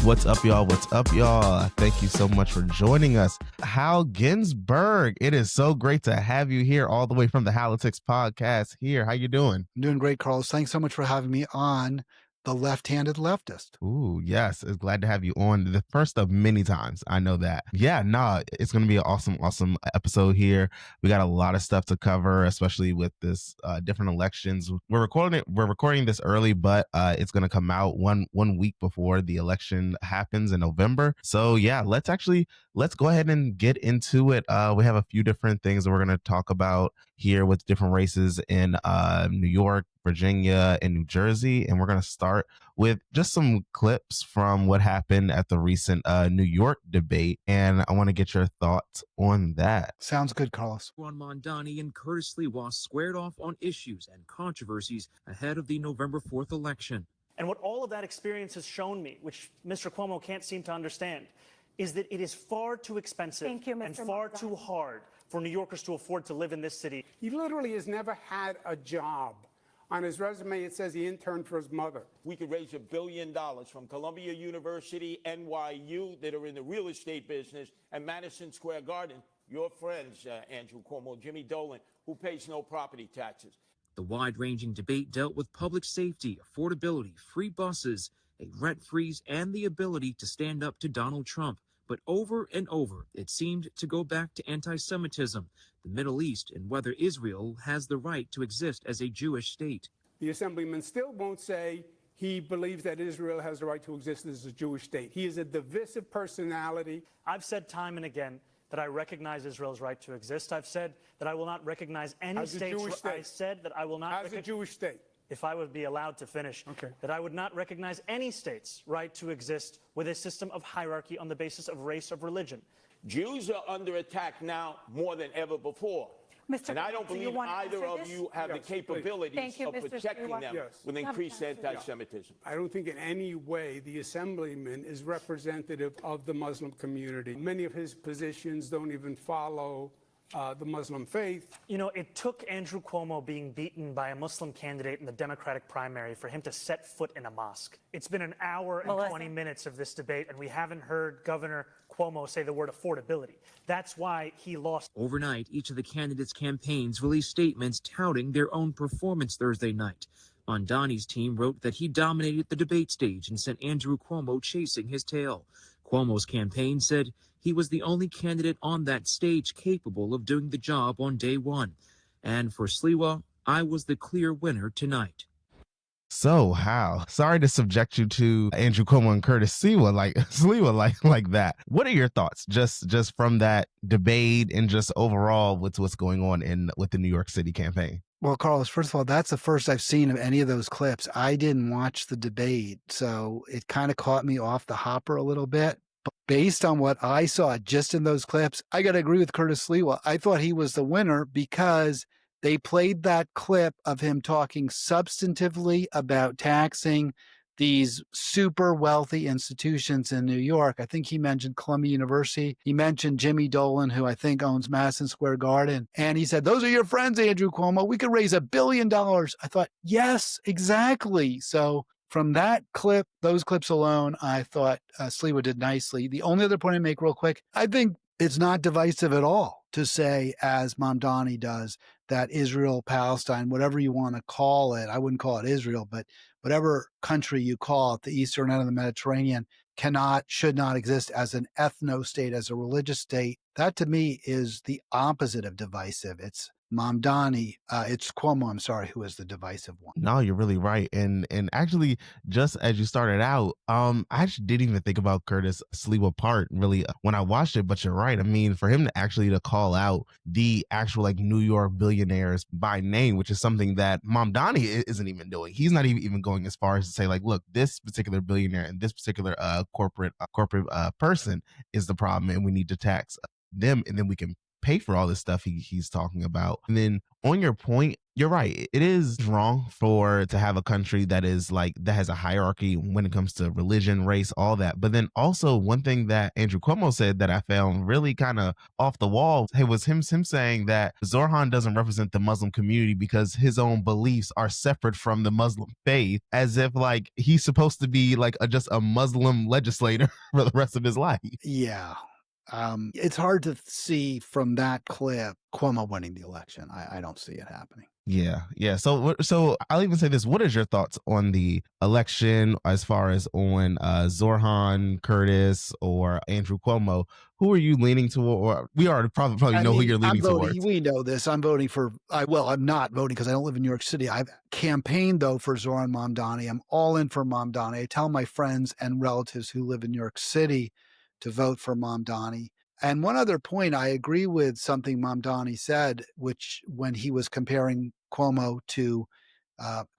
What's up, y'all? What's up, y'all? Thank you so much for joining us. Hal Ginsberg, it is so great to have you here all the way from the Politics podcast here. How you doing? I'm doing great, Carlos. Thanks so much for having me on The Left-Handed Leftist. Ooh, yes. It's glad to have you on the first of many times. I know that. Yeah, nah, it's going to be an awesome episode here. We got a lot of stuff to cover, especially with this different elections. We're recording this early, but it's going to come out one week before the election happens in November. So yeah, let's go ahead and get into it. We have a few different things that we're going to talk about here with different races in New York, Virginia, and New Jersey. And we're going to start with just some clips from what happened at the recent New York debate. And I want to get your thoughts on that. Sounds good, Carlos. Zorhan Mamdani and Curtis Sliwa squared off on issues and controversies ahead of the November 4th election. And what all of that experience has shown me, which Mr. Cuomo can't seem to understand, is that it is far too expensive and far too hard for New Yorkers to afford to live in this city. He literally has never had a job. On his resume, it says he interned for his mother. We could raise $1 billion from Columbia University, NYU, that are in the real estate business, and Madison Square Garden. Your friends, Andrew Cuomo, Jimmy Dolan, who pays no property taxes. The wide-ranging debate dealt with public safety, affordability, free buses, a rent freeze, and the ability to stand up to Donald Trump. But over and over, it seemed to go back to anti-Semitism, the Middle East, and whether Israel has the right to exist as a Jewish state. The assemblyman still won't say he believes that Israel has the right to exist as a Jewish state. He is a divisive personality. I've said time and again that I recognize Israel's right to exist. I've said that I will not recognize any states. I said that I will not as a Jewish state. If I would be allowed to finish, that I would not recognize any state's right to exist with a system of hierarchy on the basis of race or religion. Jews are under attack now more than ever before. And I don't believe either of you have the capabilities of protecting them with increased anti-Semitism. I don't think in any way the assemblyman is representative of the Muslim community. Many of his positions don't even follow the Muslim faith. You know, it took Andrew Cuomo being beaten by a Muslim candidate in the Democratic primary for him to set foot in a mosque. It's been an hour and 20 minutes of this debate, and we haven't heard Governor Cuomo say the word affordability. That's why he lost. Overnight, each of the candidates' campaigns released statements touting their own performance Thursday night. Mamdani's team wrote that he dominated the debate stage and sent Andrew Cuomo chasing his tail. Cuomo's campaign said he was the only candidate on that stage capable of doing the job on day one. And for Sliwa, I was the clear winner tonight. So, Hal, sorry to subject you to Andrew Cuomo and Curtis Sliwa like that. What are your thoughts just from that debate and just overall with what's going on with the New York City campaign? Well, Carlos, first of all, that's the first I've seen of any of those clips. I didn't watch the debate, so it kind of caught me off the hopper a little bit. But based on what I saw just in those clips, I got to agree with Curtis Sliwa. I thought he was the winner because they played that clip of him talking substantively about taxing these super wealthy institutions in New York. I think he mentioned Columbia University. He mentioned Jimmy Dolan, who I think owns Madison Square Garden. And he said, those are your friends, Andrew Cuomo. We could raise $1 billion. I thought, yes, exactly. So from that clip, those clips alone, I thought Sliwa did nicely. The only other point I make real quick, I think it's not divisive at all to say, as Mamdani does, that Israel, Palestine, whatever you want to call it, I wouldn't call it Israel, but whatever country you call it, the eastern end of the Mediterranean, should not exist as an ethno-state, as a religious state. That to me is the opposite of divisive. It's Mamdani, it's Cuomo, I'm sorry, who is the divisive one. No, you're really right. And actually, just as you started out, I actually didn't even think about Curtis Sliwa part really when I watched it, but you're right. I mean, for him to call out the actual like New York billionaires by name, which is something that Mamdani isn't even doing. He's not even going as far as to say like, look, this particular billionaire and this particular corporate person is the problem and we need to tax them and then we can pay for all this stuff he's talking about. And then on your point, you're right. It is wrong for to have a country that is like that has a hierarchy when it comes to religion, race, all that. But then also one thing that Andrew Cuomo said that I found really kind of off the wall, it was him saying that Zorhan doesn't represent the Muslim community because his own beliefs are separate from the Muslim faith, as if like he's supposed to be like just a Muslim legislator for the rest of his life. Yeah. It's hard to see from that clip Cuomo winning the election. I don't see it happening. Yeah, yeah. So I'll even say this: what is your thoughts on the election, as far as on Zorhan, Curtis, or Andrew Cuomo? Who are you leaning toward? Or we already probably I know who mean, you're I'm leaning voting. towards. We know this. I'm voting for. Well, I'm not voting because I don't live in New York City. I've campaigned though for Zorhan Mamdani. I'm all in for Mamdani. I tell my friends and relatives who live in New York City to vote for Mamdani. And one other point, I agree with something Mamdani said, which when he was comparing Cuomo to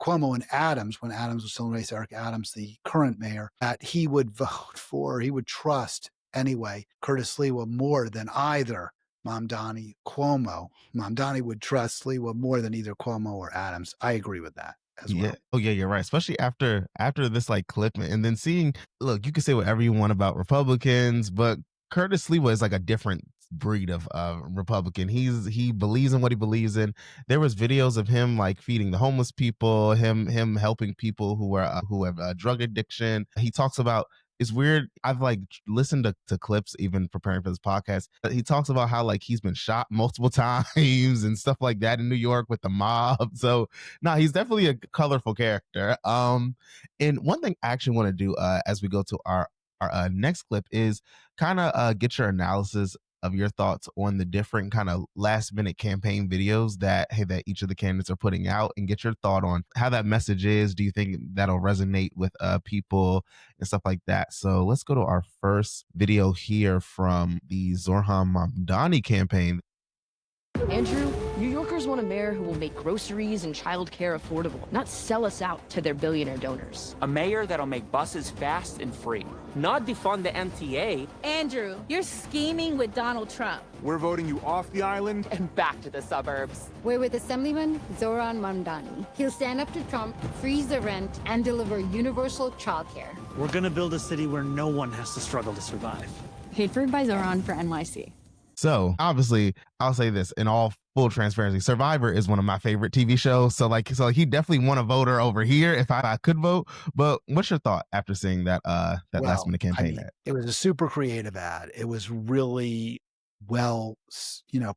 Cuomo and Adams, when Adams was still in race, Eric Adams, the current mayor, that he would vote for, he would trust anyway, Curtis Sliwa more than either Mamdani, Cuomo. Mamdani would trust Sliwa more than either Cuomo or Adams. I agree with that as Yeah. well. Oh yeah, you're right. Especially after this like clip, and then seeing, look, you can say whatever you want about Republicans, but Curtis Sliwa is like a different breed of Republican. He believes in what he believes in. There was videos of him like feeding the homeless people, him helping people who have drug addiction. He talks about, it's weird. I've like listened to clips even preparing for this podcast. He talks about how like he's been shot multiple times and stuff like that in New York with the mob. So no, he's definitely a colorful character. And one thing I actually want to do as we go to our next clip is kind of get your analysis of your thoughts on the different kind of last minute campaign videos that each of the candidates are putting out, and get your thought on how that message is. Do you think that'll resonate with people and stuff like that? So let's go to our first video here from the Zorhan Mamdani campaign. Andrew, New Yorkers want a mayor who will make groceries and childcare affordable, not sell us out to their billionaire donors. A mayor that'll make buses fast and free. Not defund the MTA. Andrew, you're scheming with Donald Trump. We're voting you off the island And back to the suburbs. We're with Assemblyman Zorhan Mamdani. He'll stand up to Trump, freeze the rent, and deliver universal childcare. We're going to build a city where no one has to struggle to survive. Paid for by Zorhan for NYC. So obviously, I'll say this in all full transparency: Survivor is one of my favorite TV shows. So he definitely won a voter over here if I could vote. But what's your thought after seeing that last minute campaign ad? It was a super creative ad. It was really well,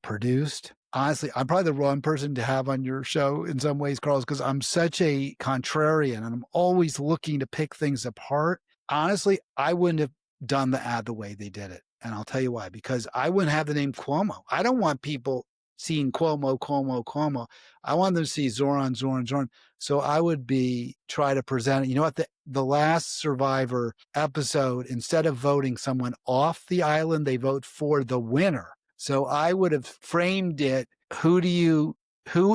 produced. Honestly, I'm probably the wrong person to have on your show in some ways, Carlos, because I'm such a contrarian and I'm always looking to pick things apart. Honestly, I wouldn't have done the ad the way they did it. And I'll tell you why, because I wouldn't have the name Cuomo. I don't want people seeing Cuomo, Cuomo, Cuomo. I want them to see Zorhan, Zorhan, Zorhan. So I would try to present it. You know what? The last Survivor episode, instead of voting someone off the island, they vote for the winner. So I would have framed it, who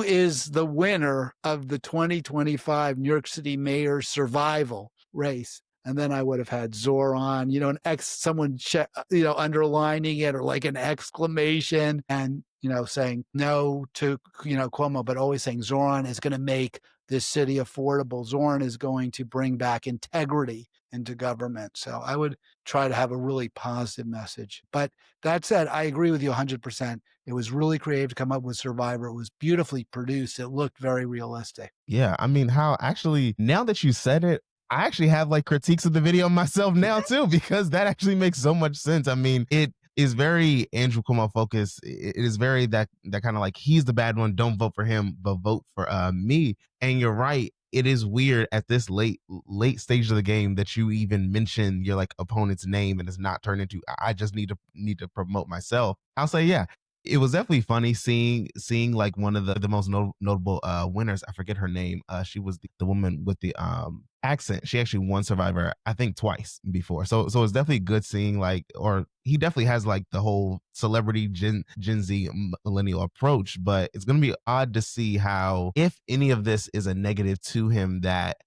is the winner of the 2025 New York City mayor survival race? And then I would have had Zorhan, someone underlining it, or like an exclamation, and, saying no to, Cuomo, but always saying Zorhan is going to make this city affordable. Zorhan is going to bring back integrity into government. So I would try to have a really positive message. But that said, I agree with you 100%. It was really creative to come up with Survivor. It was beautifully produced. It looked very realistic. Yeah, I mean, how actually, now that you said it, I actually have like critiques of the video myself now too, because that actually makes so much sense. I mean, it is very Andrew Cuomo focused. It is very that kind of like, he's the bad one, don't vote for him, but vote for me. And you're right. It is weird at this late stage of the game that you even mention your like opponent's name, and it's not turned into, I just need to promote myself. I'll say, yeah, it was definitely funny seeing like one of the most notable winners. I forget her name. She was the woman with the accent. She actually won Survivor, I think, twice before. So it's definitely good seeing like, or he definitely has like the whole celebrity Gen Z millennial approach. But it's gonna be odd to see how, if any of this is a negative to him, that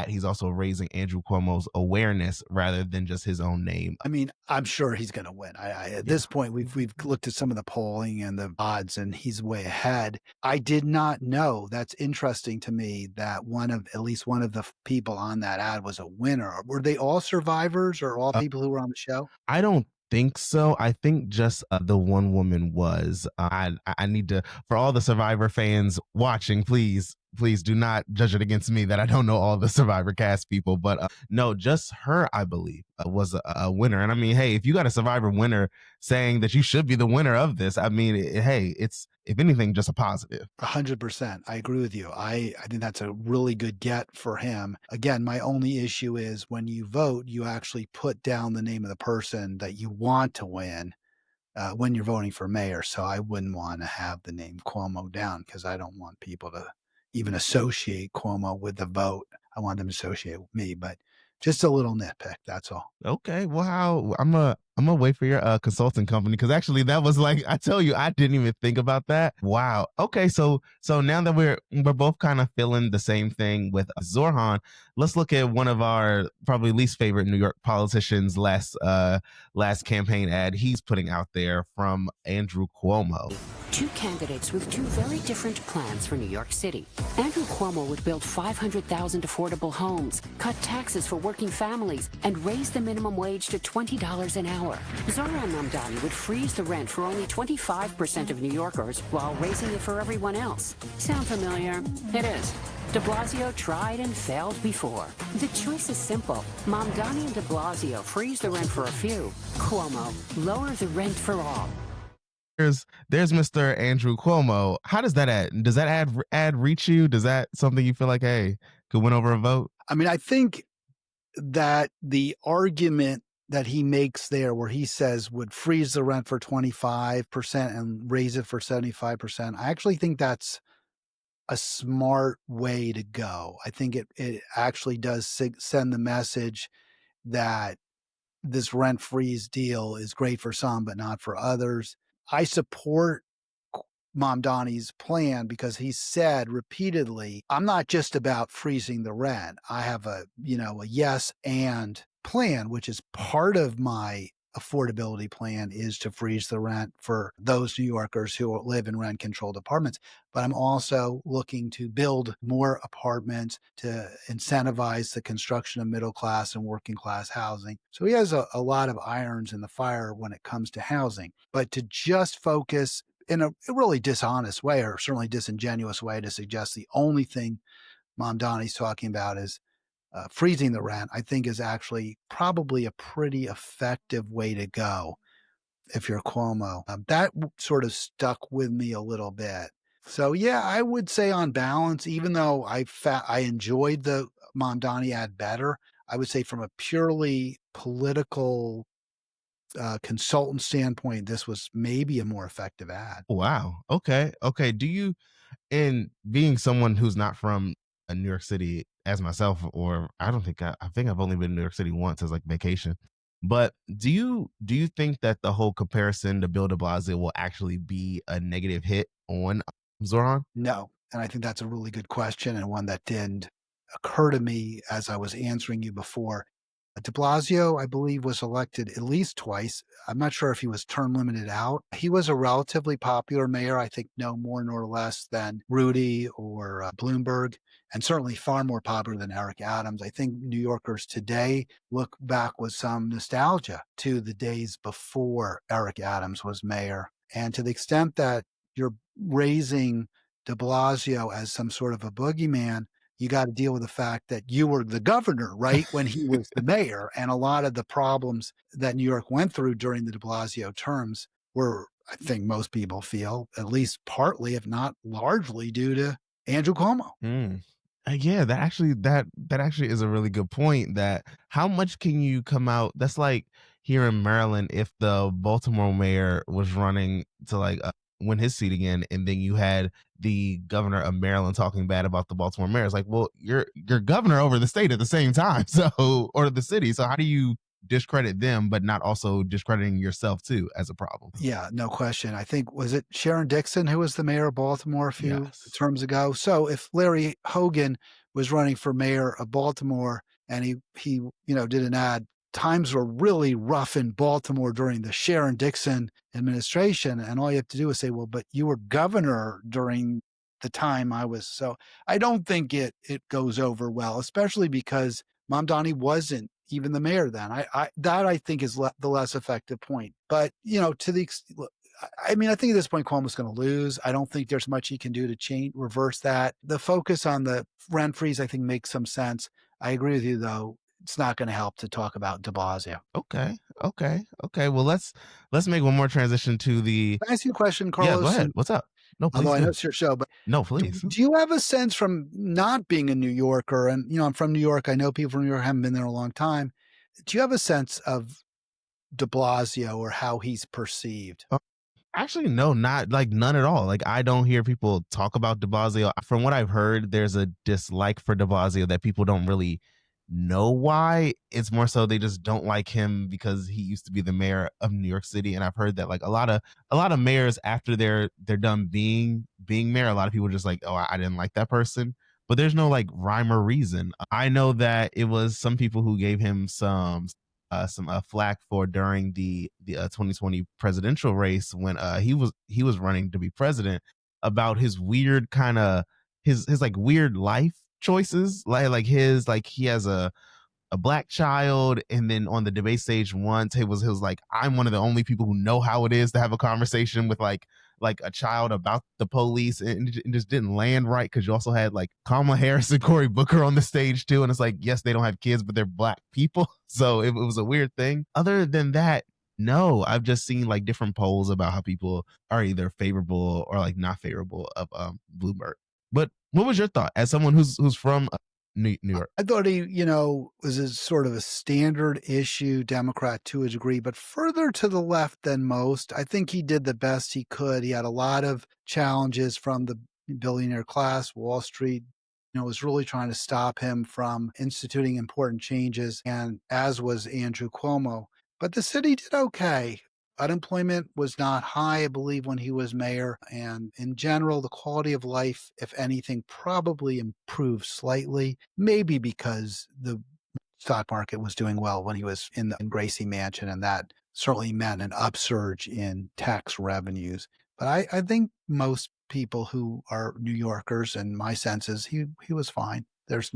he's also raising Andrew Cuomo's awareness rather than just his own name. I mean, I'm sure he's going to win. At this point, we've looked at some of the polling and the odds, and he's way ahead. I did not know. That's interesting to me that at least one of the people on that ad was a winner. Were they all survivors or all people who were on the show? I don't think so. I think just the one woman was. I need to, for all the Survivor fans watching, please do not judge it against me that I don't know all the Survivor cast people. But no, just her, I believe, was a winner. And I mean, hey, if you got a Survivor winner saying that you should be the winner of this, I mean, hey, it's, if anything, just a positive. 100%. I agree with you. I think that's a really good get for him. Again, my only issue is when you vote, you actually put down the name of the person that you want to win when you're voting for mayor. So I wouldn't want to have the name Cuomo down because I don't want people to even associate Cuomo with the vote. I want them to associate with me, but just a little nitpick. That's all. Okay, well, how I'm gonna wait for your consulting company, because actually that was like, I tell you, I didn't even think about that. Wow. Okay, so now that we're both kind of feeling the same thing with Zorhan, let's look at one of our probably least favorite New York politicians' last campaign ad he's putting out there from Andrew Cuomo. Two candidates with two very different plans for New York City. Andrew Cuomo would build 500,000 affordable homes, cut taxes for working families, and raise the minimum wage to $20 an hour. Zorhan Mamdani would freeze the rent for only 25% of New Yorkers while raising it for everyone else. Sound familiar? It is. De Blasio tried and failed before. The choice is simple. Mamdani and de Blasio freeze the rent for a few. Cuomo, lower the rent for all. There's Mr. Andrew Cuomo. How does that ad reach you? Does that something you feel like, hey, could win over a vote? I mean, I think that the argument that he makes there where he says would freeze the rent for 25% and raise it for 75%, I actually think that's a smart way to go. I think it actually does send the message that this rent freeze deal is great for some, but not for others. I support Mamdani's plan because he said repeatedly, I'm not just about freezing the rent. I have a yes and plan, which is part of my affordability plan is to freeze the rent for those New Yorkers who live in rent controlled apartments. But I'm also looking to build more apartments to incentivize the construction of middle class and working class housing. So he has a lot of irons in the fire when it comes to housing. But to just focus in a really dishonest way, or certainly disingenuous way, to suggest the only thing Mamdani's talking about is freezing the rent, I think is actually probably a pretty effective way to go if you're Cuomo. That sort of stuck with me a little bit. So yeah, I would say on balance, even though I enjoyed the Mamdani ad better, I would say from a purely political consultant standpoint, this was maybe a more effective ad. Wow. Okay. Do you, in being someone who's not from New York City as myself, or I think I've only been in New York City once as like vacation. But do you think that the whole comparison to Bill de Blasio will actually be a negative hit on Zorhan? No. And I think that's a really good question and one that didn't occur to me as I was answering you before. De Blasio, I believe, was elected at least twice. I'm not sure if he was term limited out. He was a relatively popular mayor, I think no more nor less than Rudy or Bloomberg, and certainly far more popular than Eric Adams. I think New Yorkers today look back with some nostalgia to the days before Eric Adams was mayor. And to the extent that you're raising de Blasio as some sort of a boogeyman, you got to deal with the fact that you were the governor, right, when he was the mayor. And a lot of the problems that New York went through during the de Blasio terms were, I think most people feel, at least partly, if not largely, due to Andrew Cuomo. Yeah, that actually is a really good point. That how much can you come out? That's like here in Maryland, if the Baltimore mayor was running to like win his seat again, and then you had the governor of Maryland talking bad about the Baltimore mayor. It's like, well, you're governor over the state at the same time, so or the city. So how do you discredit them, but not also discrediting yourself too as a problem? Yeah, no question. I think was it Sharon Dixon who was the mayor of Baltimore a few Yes. terms ago? So if Larry Hogan was running for mayor of Baltimore and he did an ad, times were really rough in Baltimore during the Sharon Dixon administration, and all you have to do is say, well, but you were governor during the time I was. So I don't think it goes over well, especially because Mamdani wasn't even the mayor then. I think is the less effective point. But to the look, I mean, I think at this point Cuomo's going to lose. I don't think there's much he can do to reverse that. The focus on the rent freeze, I think, makes some sense. I agree with you, though. It's not going to help to talk about De Blasio. Okay. Well, let's make one more transition to the. Can I ask you a question, Yeah, go Carlos? ahead. What's up? No, Although please I know do. it's your show, but No, do, please. do you have a sense from not being a New Yorker, and I'm from New York, I know people from New York haven't been there a long time. Do you have a sense of De Blasio or how he's perceived? Actually, no, not like none at all. Like I don't hear people talk about De Blasio. From what I've heard, there's a dislike for De Blasio that people don't really know why. It's more so they just don't like him because he used to be the mayor of New York City. And I've heard that like a lot of mayors after they're done being mayor, a lot of people just like, oh, I didn't like that person. But there's no like rhyme or reason. I know that it was some people who gave him some flack for during the 2020 presidential race when he was running to be president about his weird kind of his like weird life choices like his like he has a black child, and then on the debate stage once he was like, I'm one of the only people who know how it is to have a conversation with like a child about the police, and it just didn't land right because you also had like Kamala Harris and Cory Booker on the stage too, and it's like, yes, they don't have kids, but they're black people, so it was a weird thing. Other than that, no, I've just seen like different polls about how people are either favorable or like not favorable of Bloomberg. But what was your thought as someone who's from New York? I thought he, was a sort of a standard issue Democrat to a degree, but further to the left than most. I think he did the best he could. He had a lot of challenges from the billionaire class. Wall Street, was really trying to stop him from instituting important changes, and as was Andrew Cuomo. But the city did okay. Unemployment was not high, I believe, when he was mayor. And in general, the quality of life, if anything, probably improved slightly, maybe because the stock market was doing well when he was in Gracie Mansion, and that certainly meant an upsurge in tax revenues. But I think most people who are New Yorkers, and my sense is he was fine. There's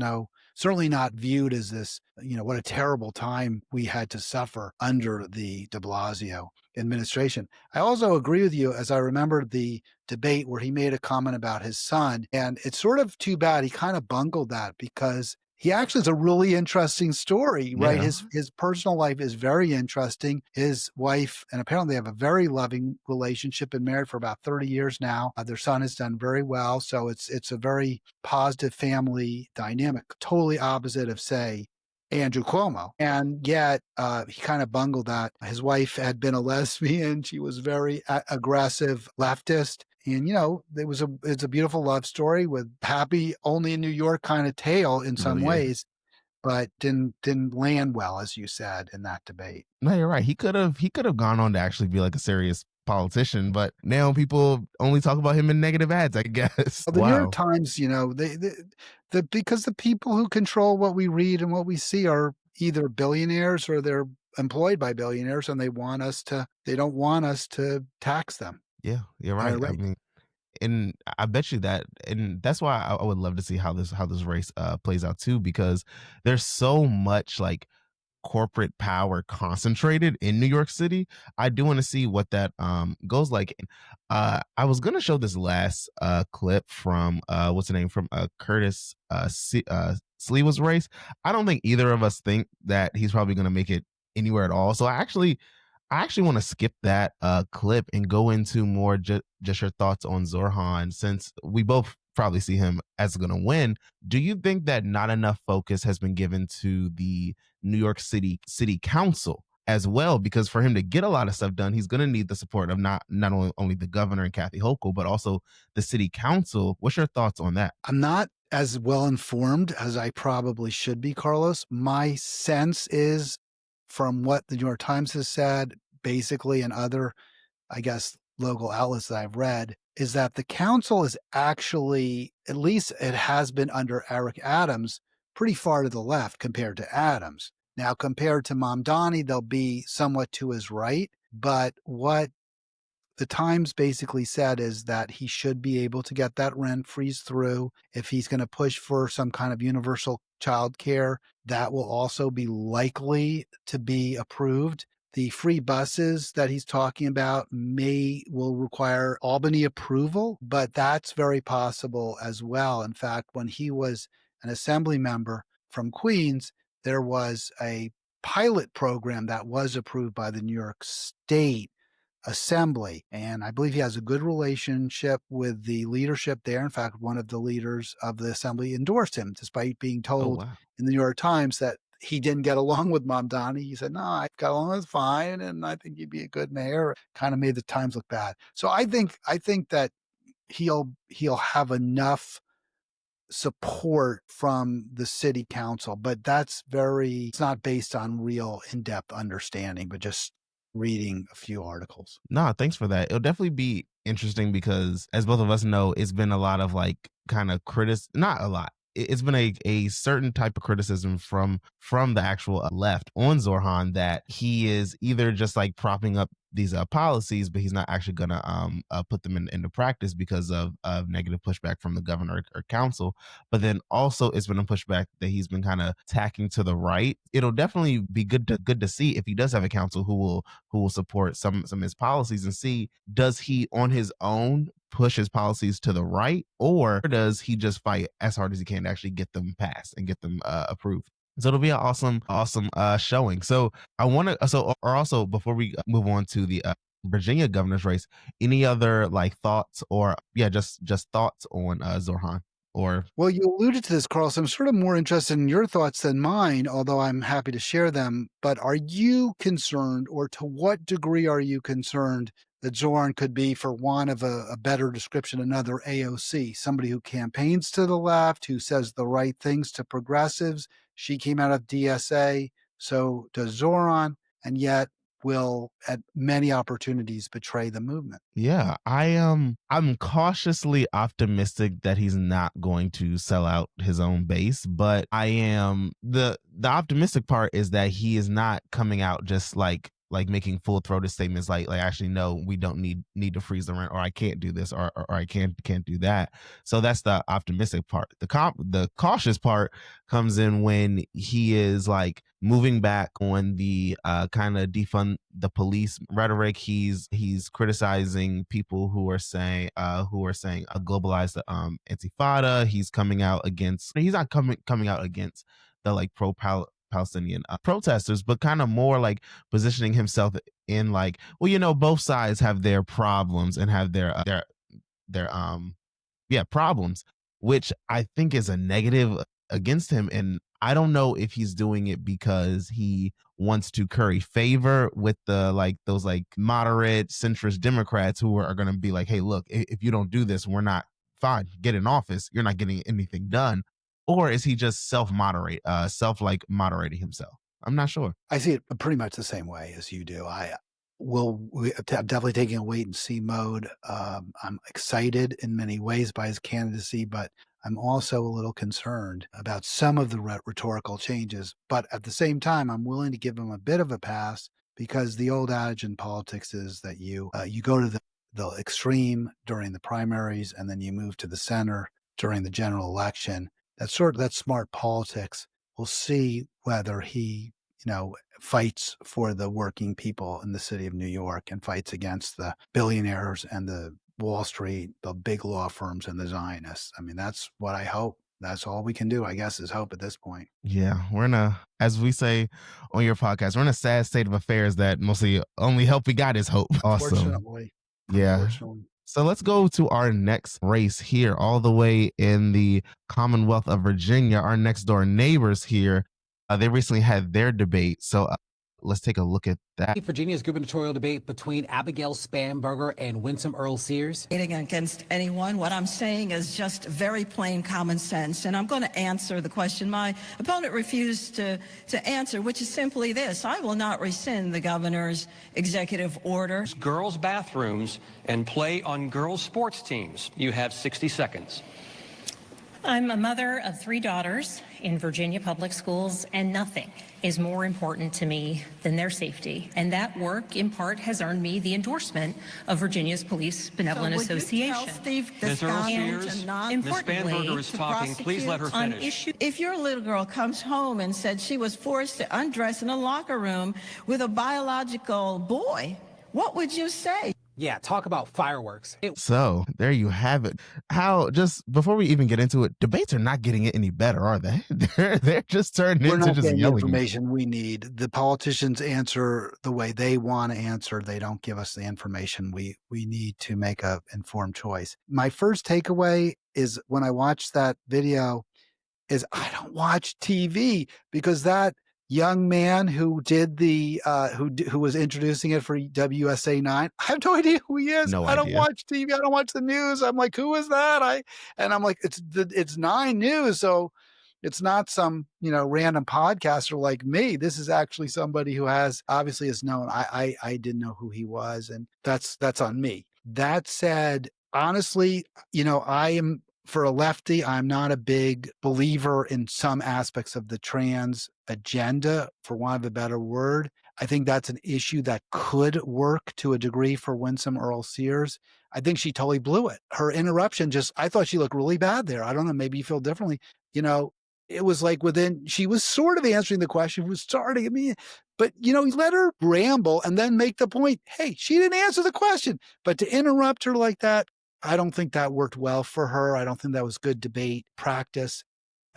certainly not viewed as this, what a terrible time we had to suffer under the de Blasio administration. I also agree with you as I remember the debate where he made a comment about his son. And it's sort of too bad he kind of bungled that because he actually is a really interesting story, right? Yeah. His personal life is very interesting. His wife, and apparently they have a very loving relationship, been married for about 30 years now. Their son has done very well. So it's a very positive family dynamic, totally opposite of, say, Andrew Cuomo. And yet he kind of bungled that. His wife had been a lesbian. She was very aggressive leftist. And it's a beautiful love story with happy only in New York kind of tale in some Really is. ways, but didn't land well, as you said, in that debate. No, you're right. He could have gone on to actually be like a serious politician, but now people only talk about him in negative ads, I guess. Well, the New York Wow. Times, because the people who control what we read and what we see are either billionaires or they're employed by billionaires, and they don't want us to tax them. Yeah, you're right. I mean, and I bet you that, and that's why I would love to see how this race plays out too, because there's so much like corporate power concentrated in New York City. I do want to see what that goes like. I was gonna show this last clip from what's the name from Curtis Sliwa's race. I don't think either of us think that he's probably gonna make it anywhere at all. So I actually want to skip that clip and go into more just your thoughts on Zorhan, since we both probably see him as going to win. Do you think that not enough focus has been given to the New York City Council as well, because for him to get a lot of stuff done, he's going to need the support of not only the governor and Kathy Hochul, but also the city council. What's your thoughts on that? I'm not as well informed as I probably should be, Carlos. My sense is from what the New York Times has said, basically, and other, I guess, local outlets that I've read, is that the council is actually, at least it has been under Eric Adams, pretty far to the left compared to Adams. Now, compared to Mamdani, they'll be somewhat to his right. But what the Times basically said is that he should be able to get that rent freeze through. If he's going to push for some kind of universal child care, that will also be likely to be approved. The free buses that he's talking about will require Albany approval, but that's very possible as well. In fact, when he was an assembly member from Queens, there was a pilot program that was approved by the New York State Assembly. And I believe he has a good relationship with the leadership there. In fact, one of the leaders of the assembly endorsed him, despite being Oh, told wow. in the New York Times that he didn't get along with Mamdani. He said, no, I got along with fine, and I think he'd be a good mayor. Kind of made the Times look bad. So I think that he'll have enough support from the city council, but it's not based on real in-depth understanding, but just reading a few articles. No, thanks for that. It'll definitely be interesting because, as both of us know, it's been a lot of like kind of not a lot. It's been a certain type of criticism from the actual left on Zorhan, that he is either just like propping up these policies, but he's not actually going to put them into practice because of negative pushback from the governor or council. But then also it's been a pushback that he's been kind of tacking to the right. It'll definitely be good to see if he does have a council who will support some of his policies, and see, does he on his own push his policies to the right, or does he just fight as hard as he can to actually get them passed and get them approved? So it'll be an awesome showing. So I want to, or also before we move on to the Virginia governor's race, any other like thoughts, or just thoughts on Zorhan? Or Well, you alluded to this, Carl, so I'm sort of more interested in your thoughts than mine, although I'm happy to share them. But are you concerned, or to what degree are you concerned that Zorn could be, for want of a better description, another AOC, somebody who campaigns to the left, who says the right things to progressives? She came out of DSA, so does Zoran, and yet will at many opportunities betray the movement. yeah, I'm cautiously optimistic that he's not going to sell out his own base, but I am the optimistic part is that he is not coming out just like making full throated statements like actually no, we don't need to freeze the rent, or I can't do this, or I can't do that. So that's the optimistic part. The cautious part comes in when he is like moving back on the kind of defund the police rhetoric. He's criticizing people who are saying a globalized intifada. He's not coming out against the like Palestinian protesters, but kind of more like positioning himself in like, well, both sides have their problems and have their problems, which I think is a negative against him. And I don't know if he's doing it because he wants to curry favor with the like those like moderate centrist Democrats who are going to be like, hey, look, if you don't do this, we're not fine. Get in office. You're not getting anything done. Or is he just moderating himself? I'm not sure. I see it pretty much the same way as you do. I'm definitely taking a wait and see mode. I'm excited in many ways by his candidacy, but I'm also a little concerned about some of the rhetorical changes. But at the same time, I'm willing to give him a bit of a pass, because the old adage in politics is that you go to the extreme during the primaries, and then you move to the center during the general election. That's smart politics. We'll see whether he fights for the working people in the city of New York and fights against the billionaires and the Wall Street, the big law firms, and the Zionists. I mean, that's what I hope. That's all we can do, I guess, is hope at this point. Yeah, as we say on your podcast, we're in a sad state of affairs that mostly only help we got is hope. Awesome. Unfortunately. Yeah. So let's go to our next race here, all the way in the Commonwealth of Virginia. Our next door neighbors here, they recently had their debate. So Let's take a look at that. Virginia's gubernatorial debate between Abigail Spanberger and Winsome Earl Sears. Against anyone. What I'm saying is just very plain common sense. And I'm going to answer the question my opponent refused to answer, which is simply this. I will not rescind the governor's executive order. Girls' bathrooms and play on girls' sports teams. You have 60 seconds. I'm a mother of 3 daughters in Virginia public schools, and nothing is more important to me than their safety. And that work, in part, has earned me the endorsement of Virginia's Police Benevolent Association. Ms. Earl Sears, Ms. Spanberger is talking. Please let her finish. If your little girl comes home and said she was forced to undress in a locker room with a biological boy, what would you say? Yeah, talk about fireworks. So there you have it. How, just before we even get into it, debates are not getting it any better, are they? They're just turning We're into not just getting the yelling. information we need. The politicians answer the way they want to answer. They don't give us the information we need to make a informed choice. My first takeaway is when I watched that video is I don't watch TV because that young man who did the who was introducing it for WSA 9. I have no idea who he is. No I don't idea. watch TV. I don't watch the news. I'm like, who is that? I'm like, it's 9 News, so it's not some random podcaster like me. This is actually somebody who obviously is known. I didn't know who he was, and that's on me. That said, honestly, I am. For a lefty, I'm not a big believer in some aspects of the trans agenda, for want of a better word. I think that's an issue that could work to a degree for Winsome Earl Sears. I think she totally blew it. Her interruption I thought she looked really bad there. I don't know, maybe you feel differently. It was like she was sort of answering the question, was starting. But let her ramble and then make the point. Hey, she didn't answer the question. But to interrupt her like that, I don't think that worked well for her. I don't think that was good debate practice.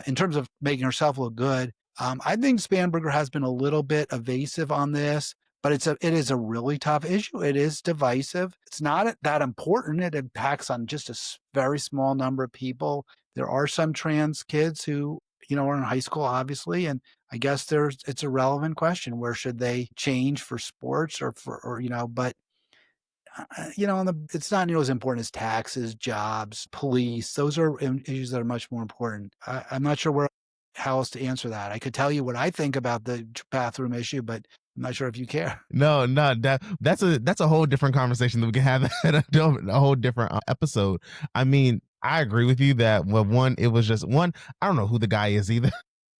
In terms of making herself look good, I think Spanberger has been a little bit evasive on this, but it is a really tough issue. It is divisive. It's not that important. It impacts on just a very small number of people. There are some trans kids who are in high school, obviously, and I guess it's a relevant question. Where should they change for sports but it's not nearly as important as taxes, jobs, police. Those are issues that are much more important. I'm not sure how else to answer that. I could tell you what I think about the bathroom issue, but I'm not sure if you care. No, that's a whole different conversation that we can have at a whole different episode. I mean, I agree with you that it was just one. I don't know who the guy is either.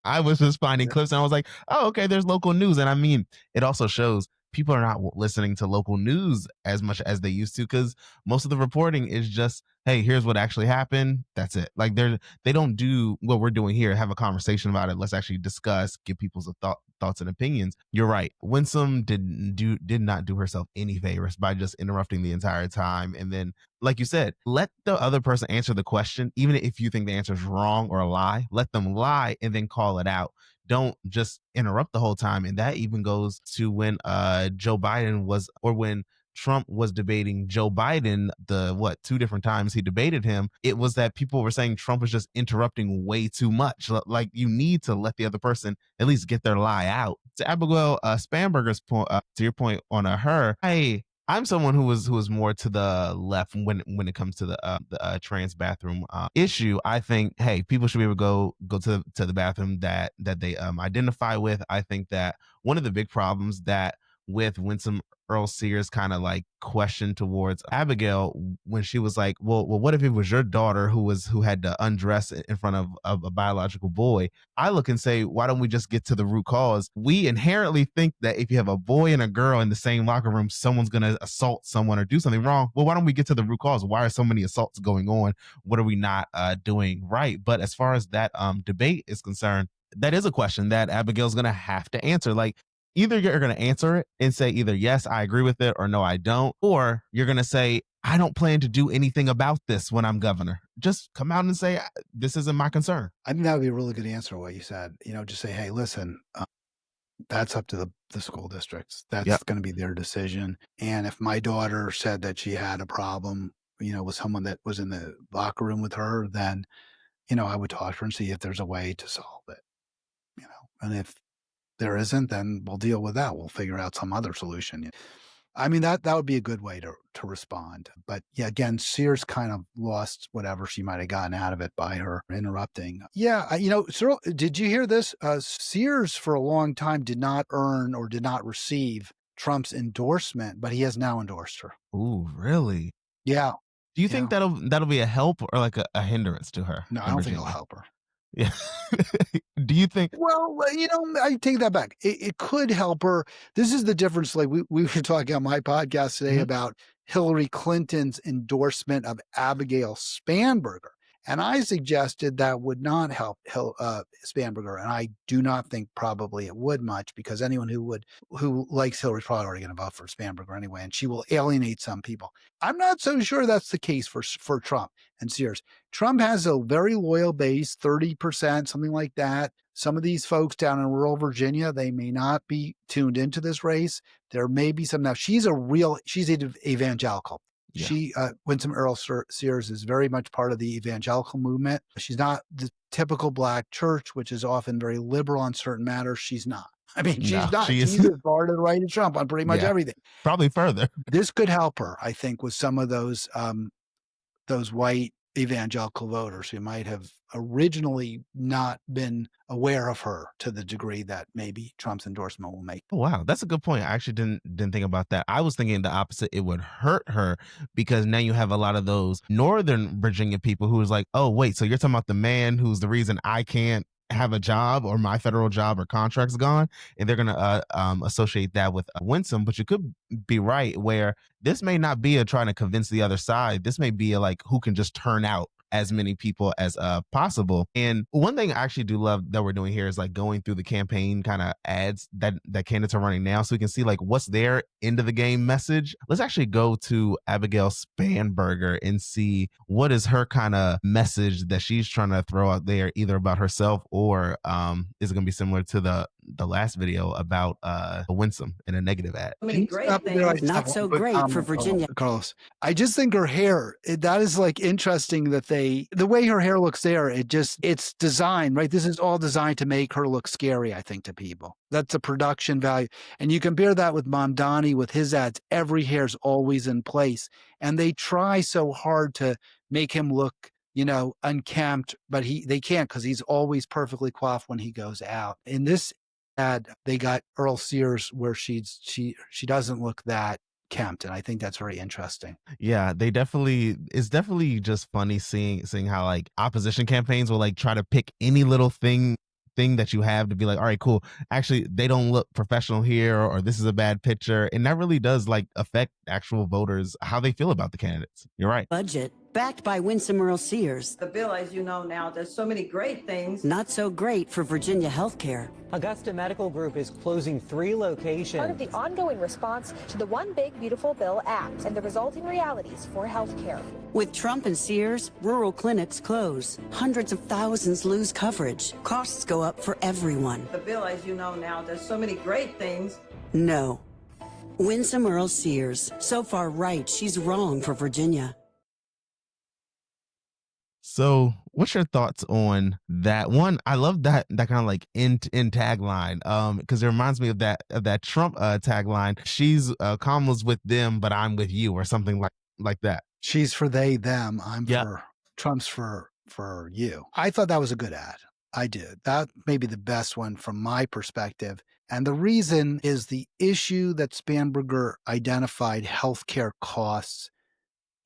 I was just finding clips and I was like, oh, okay, there's local news. And I mean, it also shows people are not listening to local news as much as they used to, because most of the reporting is just, hey, here's what actually happened. That's it. Like they don't do what we're doing here, have a conversation about it. Let's actually discuss, give people's thoughts and opinions. You're right. Winsome did not do herself any favors by just interrupting the entire time. And then, like you said, let the other person answer the question. Even if you think the answer is wrong or a lie, let them lie and then call it out. Don't just interrupt the whole time. And that even goes to when Joe Biden when Trump was debating Joe Biden, 2 different times he debated him. It was that people were saying Trump was just interrupting way too much. Like, you need to let the other person at least get their lie out. To Abigail Spanberger's point, to your point on her, I'm someone who was more to the left when it comes to the trans bathroom issue. I think, hey, people should be able to go to the bathroom that they identify with. I think that one of the big problems that with Winsome Earl Sears kind of like question towards Abigail when she was like, well, what if it was your daughter who had to undress in front of a biological boy? I look and say, why don't we just get to the root cause? We inherently think that if you have a boy and a girl in the same locker room, someone's going to assault someone or do something wrong. Well, why don't we get to the root cause? Why are so many assaults going on? What are we not doing right? But as far as that debate is concerned, that is a question that Abigail's going to have to answer. Like, either you're going to answer it and say either, yes, I agree with it, or no, I don't. Or you're going to say, I don't plan to do anything about this when I'm governor. Just come out and say, this isn't my concern. I think that would be a really good answer, what you said. Just say, hey, listen, that's up to the school districts. That's going to be their decision. And if my daughter said that she had a problem, with someone that was in the locker room with her, then, I would talk to her and see if there's a way to solve it. And if there isn't, then we'll deal with that. We'll figure out some other solution. I mean, that would be a good way to respond. But yeah, again, Sears kind of lost whatever she might have gotten out of it by her interrupting. Yeah, Cyril, did you hear this? Sears for a long time did not earn or did not receive Trump's endorsement, but he has now endorsed her. Ooh, really? Yeah. Do you think that'll be a help or like a hindrance to her? No, I don't think it'll help her. Yeah. Do you think? Well, I take that back. It could help her. This is the difference. Like we were talking on my podcast today about Hillary Clinton's endorsement of Abigail Spanberger. And I suggested that would not help Spanberger. And I do not think probably it would much, because anyone who likes Hillary is probably already going to vote for Spanberger anyway. And she will alienate some people. I'm not so sure that's the case for Trump and Sears. Trump has a very loyal base, 30%, something like that. Some of these folks down in rural Virginia, they may not be tuned into this race. There may be some. Now, she's an evangelical. Yeah. She, Winsome Earl Sears, is very much part of the evangelical movement. She's not the typical black church, which is often very liberal on certain matters. She's not. I mean, she's not. She's as far to the right of Trump on pretty much everything. Probably further. This could help her, I think, with some of those white evangelical voters who might have originally not been aware of her to the degree that maybe Trump's endorsement will make. Oh, wow, that's a good point. I actually didn't think about that. I was thinking the opposite. It would hurt her, because now you have a lot of those Northern Virginia people who is like, oh, wait, so you're talking about the man who's the reason I can't have a job, or my federal job or contract's gone, and they're going to associate that with Winsome. But you could be right, where this may not be a trying to convince the other side. This may be a, like, who can just turn out as many people as possible. And one thing I actually do love that we're doing here is like going through the campaign kind of ads that candidates are running now, so we can see like what's their end of the game message. Let's actually go to Abigail Spanberger and see what is her kind of message that she's trying to throw out there, either about herself or is it going to be similar to the last video about Winsome in a negative ad. Not so great for Virginia. Carlos, I just think her hair, that is like interesting that the way her hair looks there, it's designed, right? This is all designed to make her look scary, I think, to people. That's a production value. And you compare that with Mamdani, with his ads, every hair's always in place. And they try so hard to make him look, unkempt, but they can't, because he's always perfectly coiffed when he goes out. In this ad, they got Earl Sears where she doesn't look that kempt, and I think that's very interesting. Yeah, it's definitely just funny seeing how like opposition campaigns will like try to pick any little thing that you have to be like, all right, cool, actually they don't look professional here, or this is a bad picture, and that really does like affect actual voters, how they feel about the candidates. You're right. Budget backed by Winsome Earl Sears. The bill, as you know now, does so many great things. Not so great for Virginia healthcare. Augusta Medical Group is closing 3 locations. Part of the ongoing response to the One Big Beautiful Bill Act and the resulting realities for healthcare. With Trump and Sears, rural clinics close. Hundreds of thousands lose coverage. Costs go up for everyone. The bill, as you know now, does so many great things. No. Winsome Earl Sears. So far right, she's wrong for Virginia. So what's your thoughts on that one? I love that kind of like in tagline, because it reminds me of that Trump tagline. She's Kamala's with them, but I'm with you, or something like that. She's for they, them. I'm for Trump's for you. I thought that was a good ad. I did. That may be the best one from my perspective. And the reason is the issue that Spanberger identified, healthcare costs,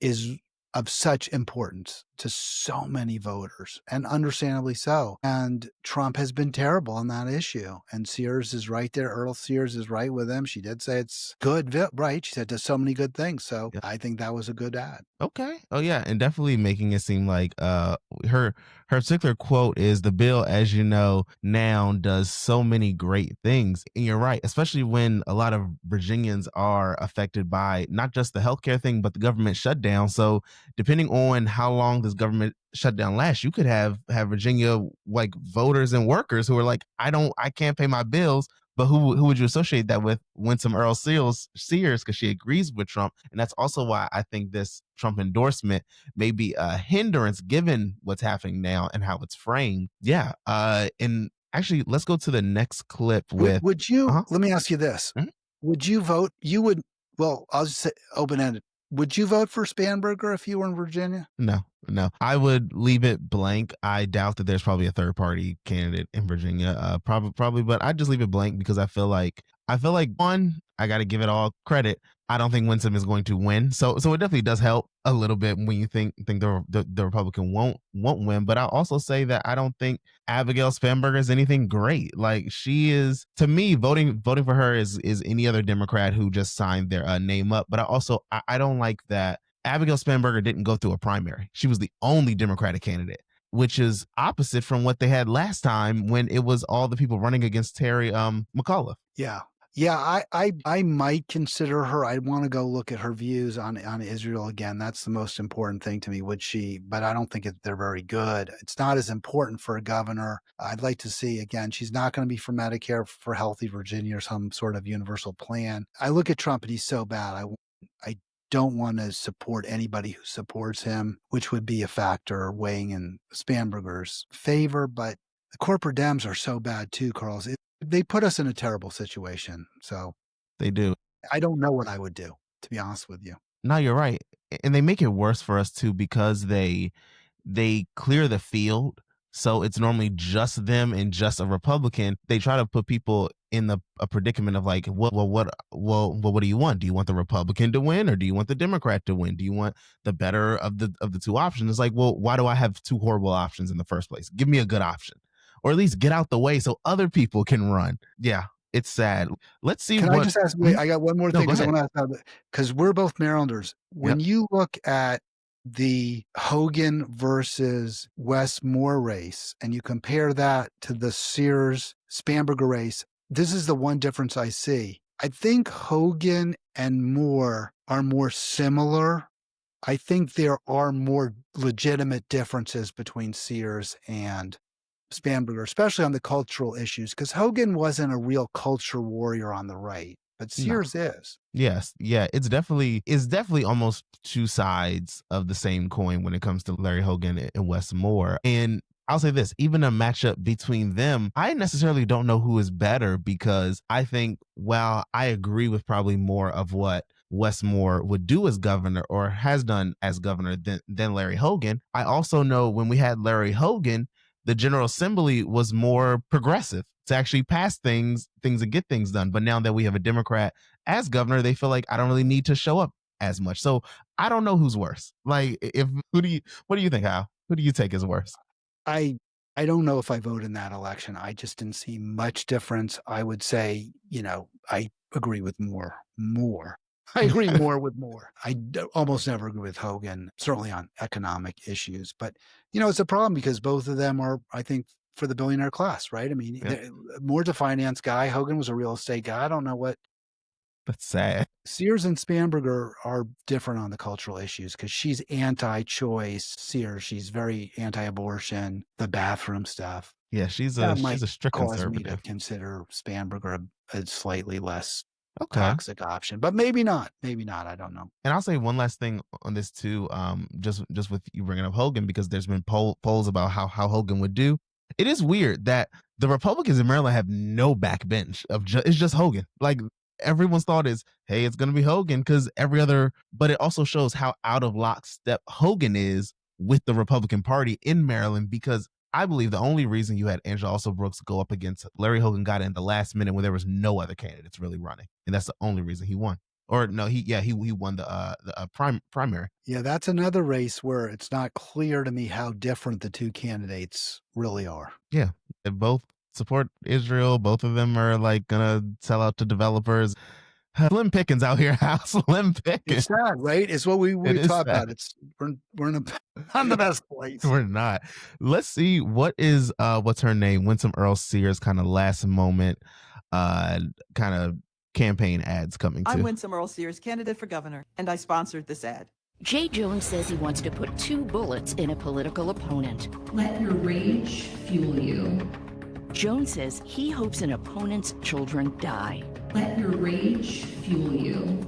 is of such importance to so many voters, and understandably so. And Trump has been terrible on that issue. And Sears is right there. Earl Sears is right with him. She did say it's good, right? She said does so many good things. So I think that was a good ad. Okay. Oh yeah, and definitely making it seem like her particular quote is, the bill, as you know, now does so many great things. And you're right, especially when a lot of Virginians are affected by not just the healthcare thing, but the government shutdown. So depending on how long this government shutdown lasts, you could have Virginia like voters and workers who are like, I can't pay my bills. But who would you associate that with? Winsome Earl Sears, because she agrees with Trump. And that's also why I think this Trump endorsement may be a hindrance given what's happening now and how it's framed. Yeah. And Actually, let's go to the next clip with. Would you, Uh-huh. let me ask you this. Mhm. Would you vote, you would, well, I'll just say open-ended. Would you vote for Spanberger if you were in Virginia? No. I would leave it blank. I doubt that there's probably a third party candidate in Virginia. Probably, but I just leave it blank because I feel like one, I got to give it all credit. I don't think Winsome is going to win. So it definitely does help a little bit when you think the Republican won't win. But I'll also say that I don't think Abigail Spanberger is anything great. Like, she is, to me, voting for her is any other Democrat who just signed their name up. But I don't like that Abigail Spanberger didn't go through a primary. She was the only Democratic candidate, which is opposite from what they had last time when it was all the people running against Terry McAuliffe. Yeah. Yeah, I might consider her. I want to go look at her views on Israel again. That's the most important thing to me. Would she? But I don't think they're very good. It's not as important for a governor. I'd like to see, again, she's not going to be for Medicare for Healthy Virginia or some sort of universal plan. I look at Trump and he's so bad. I don't want to support anybody who supports him, which would be a factor weighing in Spanberger's favor. But the corporate Dems are so bad too, Carl. They put us in a terrible situation. So They do. I don't know what I would do, to be honest with you. No, you're right. And they make it worse for us too because they clear the field. So it's normally just them and just a Republican. They try to put people in a predicament of like, what do you want? Do you want the Republican to win or do you want the Democrat to win? Do you want the better of the two options? It's like, well, why do I have two horrible options in the first place? Give me a good option, or at least get out the way so other people can run. Yeah, it's sad. Let's see. Can I just ask? Wait, I got one more thing because I want to ask, because we're both Marylanders. When you look at the Hogan versus Wes Moore race and you compare that to the Sears Spanberger race, this is the one difference I see. I think Hogan and Moore are more similar. I think there are more legitimate differences between Sears and Spanberger, especially on the cultural issues, because Hogan wasn't a real culture warrior on the right, but Sears is. Yes. Yeah. It's definitely almost two sides of the same coin when it comes to Larry Hogan and Wes Moore. And I'll say this, even a matchup between them, I necessarily don't know who is better because I think, while I agree with probably more of what Wes Moore would do as governor or has done as governor than Larry Hogan, I also know when we had Larry Hogan, the General Assembly was more progressive to actually pass things and get things done. But now that we have a Democrat as governor, they feel like I don't really need to show up as much. So I don't know who's worse. Like, what do you think, Hal? Who do you take as worse? I don't know if I vote in that election. I just didn't see much difference. I would say, I agree with Moore. I agree more with Moore. I almost never agree with Hogan, certainly on economic issues. But, it's a problem because both of them are, I think, for the billionaire class, right? I mean, Moore's a finance guy. Hogan was a real estate guy. I don't know what. That's sad. Sears and Spanberger are different on the cultural issues because she's anti-choice. Sears, she's very anti-abortion, the bathroom stuff. Yeah, she's a strict conservative. Me to consider Spanberger a slightly less toxic option, but maybe not. I don't know. And I'll say one last thing on this too. Just with you bringing up Hogan, because there's been polls about how Hogan would do. It is weird that the Republicans in Maryland have no backbench it's just Hogan. Like, everyone's thought is, hey, it's going to be Hogan because but it also shows how out of lockstep Hogan is with the Republican Party in Maryland, because I believe the only reason you had Angela Brooks go up against Larry Hogan got in the last minute when there was no other candidates really running. And that's the only reason he won. Or no, he won the primary. Yeah, that's another race where it's not clear to me how different the two candidates really are. Yeah, they both support Israel. Both of them are like gonna sell out to developers. Slim pickings out here, Slim pickings. It's sad, right? It's what we talk about. We're in not the best place. We're not. Let's see what's her name? Winsome Earl Sears kind of last moment kind of campaign ads coming to. I'm Winsome Earl Sears, candidate for governor, and I sponsored this ad. Jay Jones says he wants to put 2 bullets in a political opponent. Let your rage fuel you. Jones says he hopes an opponent's children die. Let your rage fuel you.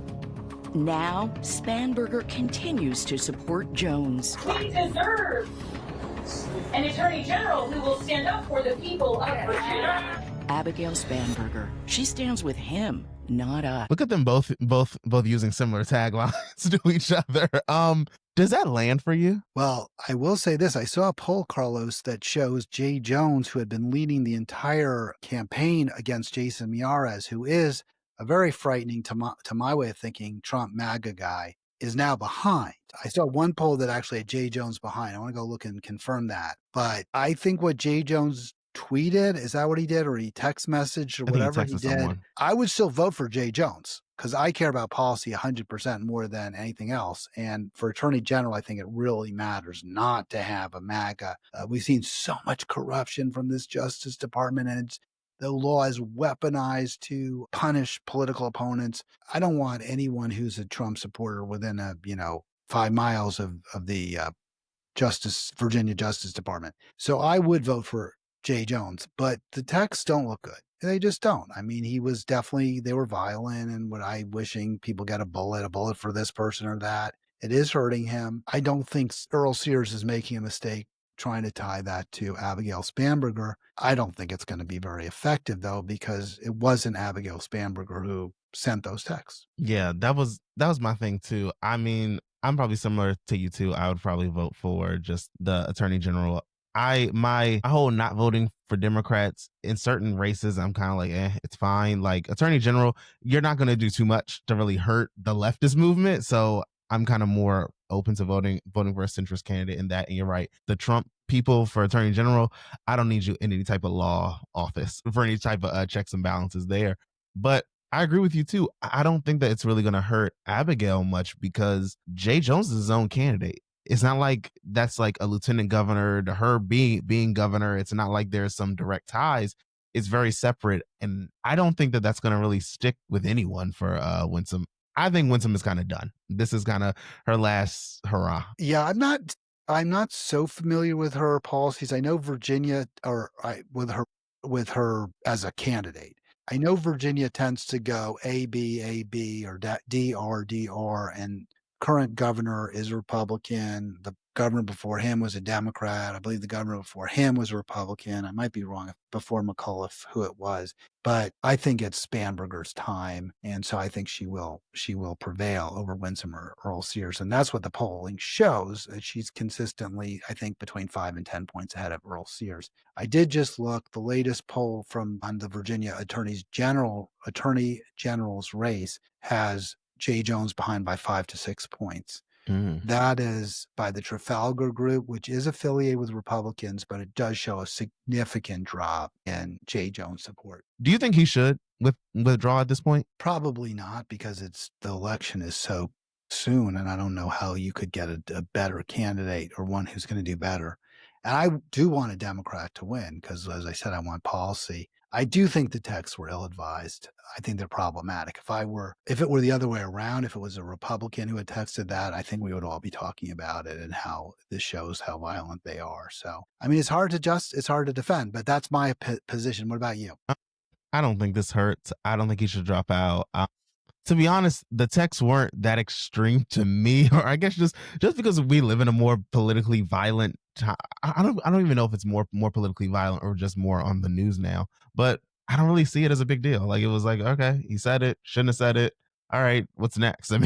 Now, Spanberger continues to support Jones. We deserve Jones, an attorney general who will stand up for the people of Virginia. Abigail Spanberger. She stands with him, not us. Look at them both using similar taglines to each other. Does that land for you? Well, I will say this. I saw a poll, Carlos, that shows Jay Jones, who had been leading the entire campaign against Jason Miyares, who is a very frightening, to my way of thinking, Trump MAGA guy, is now behind. I saw one poll that actually had Jay Jones behind. I want to go look and confirm that. But I think what Jay Jones tweeted, is that what he did? Or he text messaged or whatever he did? Someone. I would still vote for Jay Jones because I care about policy 100% more than anything else. And for Attorney General, I think it really matters not to have a MAGA. We've seen so much corruption from this Justice Department, and the law is weaponized to punish political opponents. I don't want anyone who's a Trump supporter within 5 miles of the Virginia Justice Department. So I would vote for Jay Jones, but the texts don't look good. They just don't. I mean, they were violent and wishing people get a bullet for this person or that. It is hurting him. I don't think Earl Sears is making a mistake trying to tie that to Abigail Spanberger. I don't think it's going to be very effective, though, because it wasn't Abigail Spanberger who sent those texts. Yeah, that was my thing too. I mean, I'm probably similar to you too. I would probably vote for just the Attorney General. My whole not voting for Democrats in certain races, I'm kind of like, it's fine. Like Attorney General, you're not going to do too much to really hurt the leftist movement. So I'm kind of more open to voting for a centrist candidate in that. And you're right. The Trump people for Attorney General, I don't need you in any type of law office for any type of checks and balances there. But I agree with you too. I don't think that it's really going to hurt Abigail much because Jay Jones is his own candidate. It's not like that's like a lieutenant governor to her being governor. It's not like there's some direct ties. It's very separate. And I don't think that that's going to really stick with anyone for Winsome. I think Winsome is kind of done. This is kind of her last hurrah. Yeah, I'm not so familiar with her policies. I know Virginia with her as a candidate. I know Virginia tends to go AB, or DR, and current governor is Republican. The governor before him was a Democrat. I believe the governor before him was a Republican. I might be wrong before McAuliffe who it was, but I think it's Spanberger's time, and so I think she will prevail over Winsome or Earl Sears, and that's what the polling shows. That she's consistently, I think, between 5 and 10 points ahead of Earl Sears. I did just look. The latest poll on the Virginia Attorney General's race has Jay Jones behind by 5 to 6 points. That is by the Trafalgar Group, which is affiliated with Republicans, but it does show a significant drop in Jay Jones support. Do you think he should withdraw at this point? Probably not, because the election is so soon, and I don't know how you could get a better candidate or one who's going to do better. And I do want a Democrat to win because, as I said, I want policy. I do think the texts were ill-advised. I think they're problematic. If it were the other way around, if it was a Republican who had texted that, I think we would all be talking about it and how this shows how violent they are. So, I mean, it's hard to defend, but that's my position. What about you? I don't think this hurts. I don't think he should drop out. To be honest, the texts weren't that extreme to me, or I guess just because we live in a more politically violent time. I don't even know if it's more politically violent or just more on the news now, but I don't really see it as a big deal. Like it was like, okay, he said it, shouldn't have said it. All right, what's next? I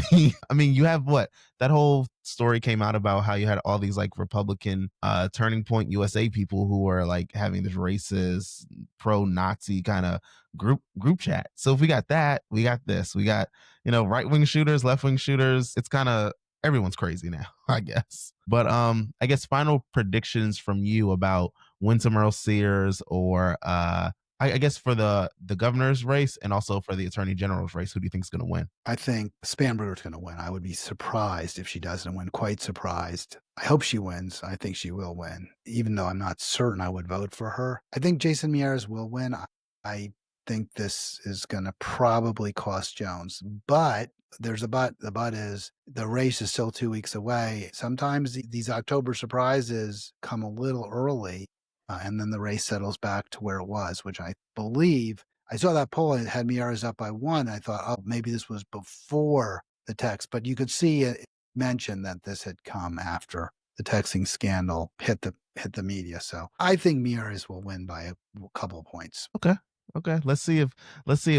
mean, you have that whole story came out about how you had all these like Republican Turning Point USA people who were like having this racist, pro-Nazi kind of group chat. So if we got that, we got this. We got, right-wing shooters, left-wing shooters. It's kind of everyone's crazy now, I guess. But I guess final predictions from you about Winsome Earl Sears or I guess for the governor's race and also for the attorney general's race, who do you think is going to win? I think Spanberger's going to win. I would be surprised if she doesn't win, quite surprised. I hope she wins. I think she will win, even though I'm not certain I would vote for her. I think Jason Miyares will win. I think this is going to probably cost Jones, but there's a but. The but is the race is still 2 weeks away. Sometimes these October surprises come a little early. And then the race settles back to where it was, which I believe. I saw that poll and it had Miyares up by 1. I thought, oh, maybe this was before the text, but you could see it mentioned that this had come after the texting scandal hit the media. So I think Mears will win by a couple of points. Okay. Okay. Let's see if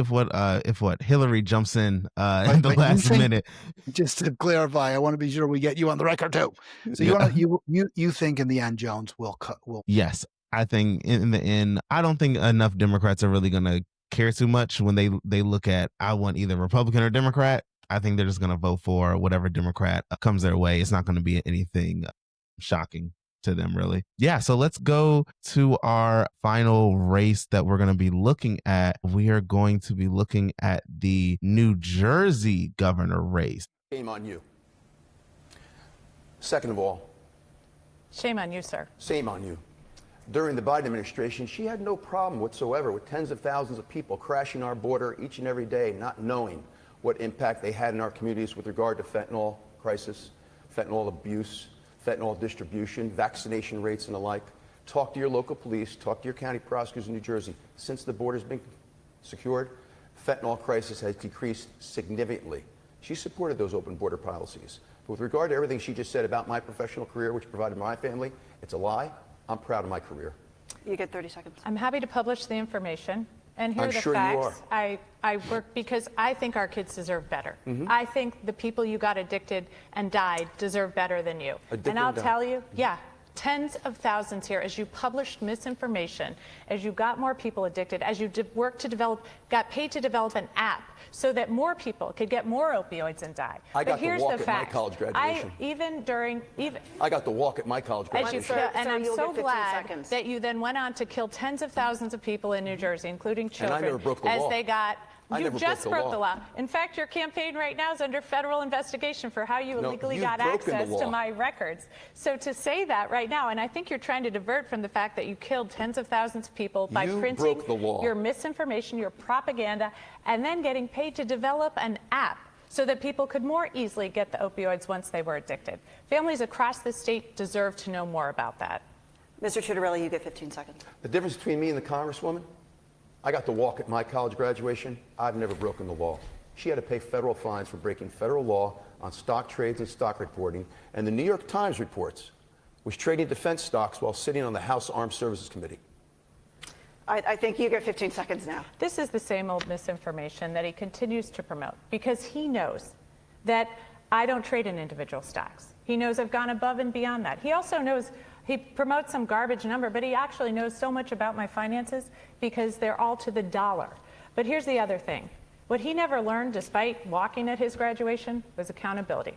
what Hillary jumps in Wait, in the wait, last minute. Just to clarify, I want to be sure we get you on the record too. So you think in the end Jones will Yes. I think in the end, I don't think enough Democrats are really gonna care too much when they look at I want either Republican or Democrat. I think they're just gonna vote for whatever Democrat comes their way. It's not gonna be anything shocking to them, really. Yeah, so let's go to our final race that we're going to be looking at. We are going to be looking at the New Jersey governor race. Shame on you. Second of all, shame on you, sir. Shame on you. During the Biden administration, she had no problem whatsoever with tens of thousands of people crashing our border each and every day, not knowing what impact they had in our communities with regard to fentanyl crisis, fentanyl abuse, fentanyl distribution, vaccination rates, and the like. Talk to your local police, talk to your county prosecutors in New Jersey. Since the border's been secured, fentanyl crisis has decreased significantly. She supported those open border policies. But with regard to everything she just said about my professional career, which provided my family, it's a lie. I'm proud of my career. You get 30 seconds. I'm happy to publish the information. And here are the sure facts. I work because I think our kids deserve better. I think the people you got addicted and died deserve better than you. And I'll tell you, tens of thousands here as you published misinformation, as you got more people addicted, as you got paid to develop an app so that more people could get more opioids and die. I got to walk at my college graduation. I got to walk at my college graduation. And I'm so glad that you then went on to kill tens of thousands of people in New Jersey, including children, and I never broke the law. They got. You just broke the law. law. In fact, your campaign right now is under federal investigation for how you illegally got access to my records. So to say that right now, and I think you're trying to divert from the fact that you killed tens of thousands of people by printing your misinformation, your propaganda, and then getting paid to develop an app so that people could more easily get the opioids once they were addicted. Families across the state deserve to know more about that. Mr. Tutorelli, you get 15 seconds. The difference between me and the Congresswoman, I got to walk at my college graduation. I've never broken the law. She had to pay federal fines for breaking federal law on stock trades and stock reporting. And the New York Times reports was trading defense stocks while sitting on the House Armed Services Committee. I think you get 15 seconds now. This is the same old misinformation that he continues to promote because he knows that I don't trade in individual stocks. He knows I've gone above and beyond that. He also knows he promotes some garbage number, but he actually knows so much about my finances because they're all to the dollar. But here's the other thing. What he never learned, despite walking at his graduation, was accountability,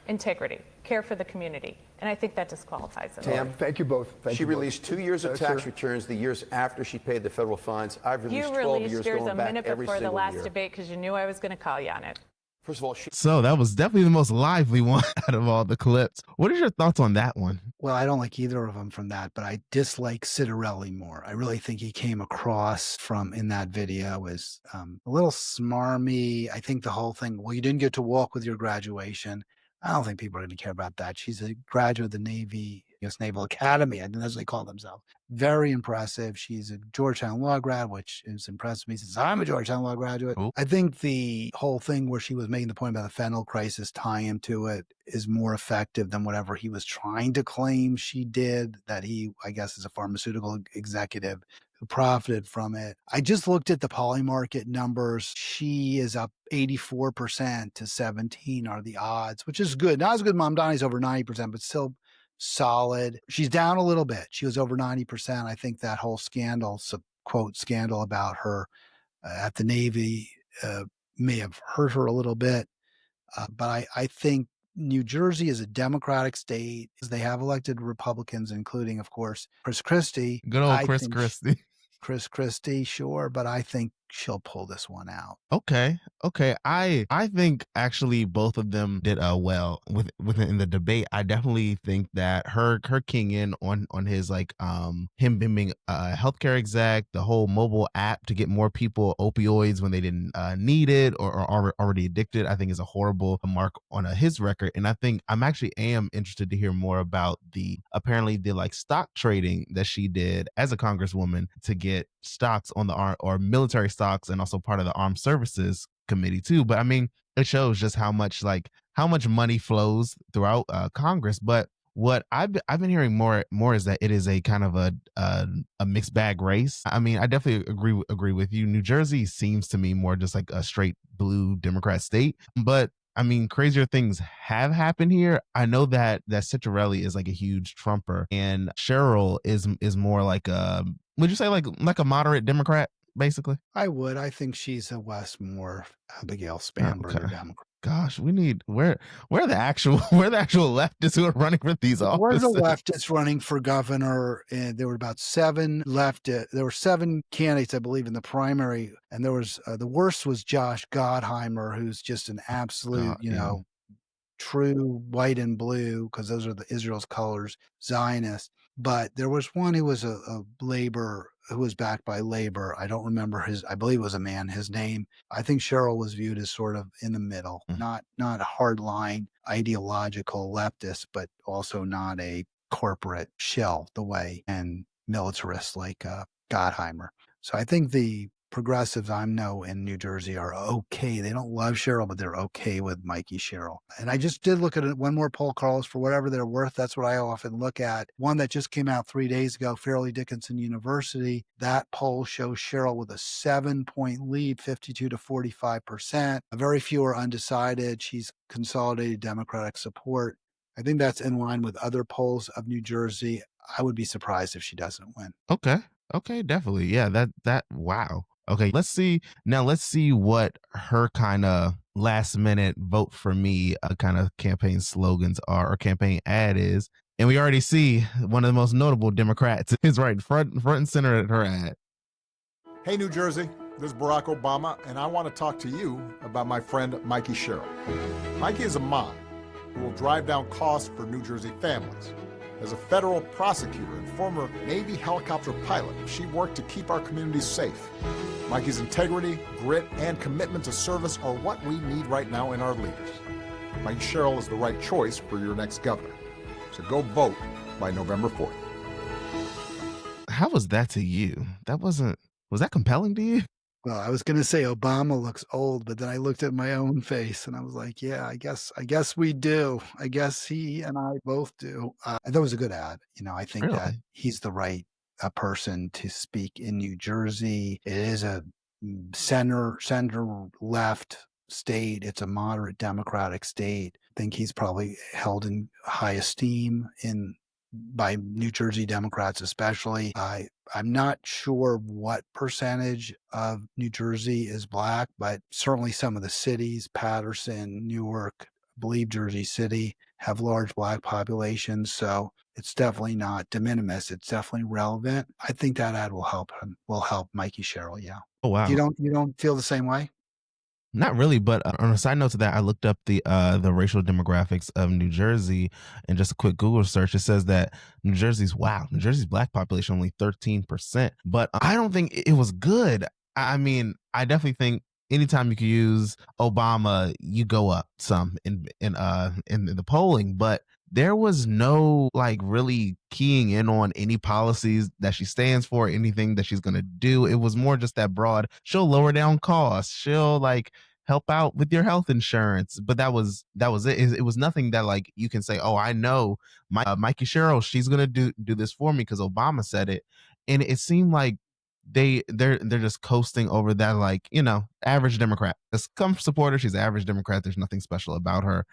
integrity, care for the community. And I think that disqualifies him. Tam, thank you both. She released 2 years of tax returns the years after she paid the federal fines. I've released 12 years going back every single year. You released yours a minute before the last debate because you knew I was going to call you on it. First of all, so that was definitely the most lively one out of all the clips. What are your thoughts on that one? Well, I don't like either of them from that, but I dislike Citarelli more. I really think he came across in that video as a little smarmy. I think the whole thing, well, you didn't get to walk with your graduation. I don't think people are going to care about that. She's a graduate of the Navy, U.S. Naval Academy. I think that's what they call themselves. Very impressive. She's a Georgetown law grad, which is impressive me since I'm a Georgetown law graduate. Ooh. I think the whole thing where she was making the point about the fentanyl crisis, tying him to it, is more effective than whatever he was trying to claim she did, that he, I guess, is a pharmaceutical executive who profited from it. I just looked at the Polymarket numbers. She is up 84% to 17 are the odds, which is good. Not as good. Mamdani's over 90%, but still solid. She's down a little bit. She was over 90%. I think that whole scandal, quote, scandal about her at the Navy may have hurt her a little bit. But I think New Jersey is a Democratic state. They have elected Republicans, including, of course, Chris Christie. Good old Chris Christie. Chris Christie, sure, but I think she'll pull this one out. Okay. I think actually both of them did well within the debate. I definitely think that her keying in on his him being a healthcare exec, the whole mobile app to get more people opioids when they didn't need it or are already addicted, I think is a horrible mark on his record. And I think I'm actually interested to hear more about the stock trading that she did as a congresswoman to get stocks on the or military stocks, and also part of the Armed Services Committee too. But I mean, it shows just how much money flows throughout Congress. But what I've been hearing more is that it is a kind of a mixed bag race. I mean, I definitely agree with you. New Jersey seems to me more just like a straight blue Democrat state, but I mean, crazier things have happened here. I know that Citrelli is like a huge Trumper, and Cheryl is more like a, would you say like a moderate Democrat, basically? I would. I think she's a Westmore Abigail Oh, Spanberger okay. Democrat. Gosh, we need where are the actual where are the actual leftists who are running for these There was a offices? leftist running for governor, and there were about 7 left. There were 7 candidates, I believe, in the primary, and there was the worst was Josh Gottheimer, who's just an absolute, Yeah. true white and blue, because those are the Israel's colors, Zionist. But there was one who was a labor, who was backed by labor. I don't remember I believe it was a man, his name. I think Cheryl was viewed as sort of in the middle, not a hardline ideological leftist, but also not a corporate shell the way and militarist like Gottheimer. So I think the progressives I know in New Jersey are okay. They don't love Cheryl, but they're okay with Mikey Cheryl. And I just did look at it, one more poll, Carlos, for whatever they're worth. That's what I often look at. One that just came out 3 days ago, Fairleigh Dickinson University. That poll shows Cheryl with a 7-point lead, 52 to 45%. Very few are undecided. She's consolidated Democratic support. I think that's in line with other polls of New Jersey. I would be surprised if she doesn't win. Okay. Okay, definitely. Yeah, that wow. Okay, let's see what her kind of last minute vote for me kind of campaign slogans are, or campaign ad is. And we already see one of the most notable Democrats is right front and center at her ad. Hey, New Jersey, this is Barack Obama, and I want to talk to you about my friend Mikey Cheryl. Mikey is a mom who will drive down costs for New Jersey families. As a federal prosecutor and former Navy helicopter pilot, she worked to keep our communities safe. Mikey's integrity, grit, and commitment to service are what we need right now in our leaders. Mikey Cheryl is the right choice for your next governor. So go vote by November 4th. How was that to you? Was that compelling to you? Well, I was going to say Obama looks old, but then I looked at my own face and I was like, yeah, I guess we do. I guess he and I both do. That was a good ad. I think that Really? he's the right person to speak in New Jersey. It is a center left state. It's a moderate Democratic state. I think he's probably held in high esteem by New Jersey Democrats, especially. I'm not sure what percentage of New Jersey is black, but certainly some of the cities, Paterson, Newark, I believe Jersey City, have large black populations. So it's definitely not de minimis. It's definitely relevant. I think that ad will help him, will help Mikey Cheryl. Yeah. Oh wow. You don't feel the same way? Not really, but on a side note to that, I looked up the racial demographics of New Jersey, and just a quick Google search, it says that New Jersey's black population only 13%, but I don't think it was good. I mean, I definitely think anytime you can use Obama, you go up some in the polling, but there was no like really keying in on any policies that she stands for, anything that she's going to do. It was more just that broad, she'll lower down costs, she'll like help out with your health insurance, but that was it. It was nothing that like you can say, oh, I know Mikey Cheryl, she's going to do this for me because Obama said it. And it seemed like they're just coasting over that, like, average Democrat. As come supporter, she's an average Democrat. There's nothing special about her.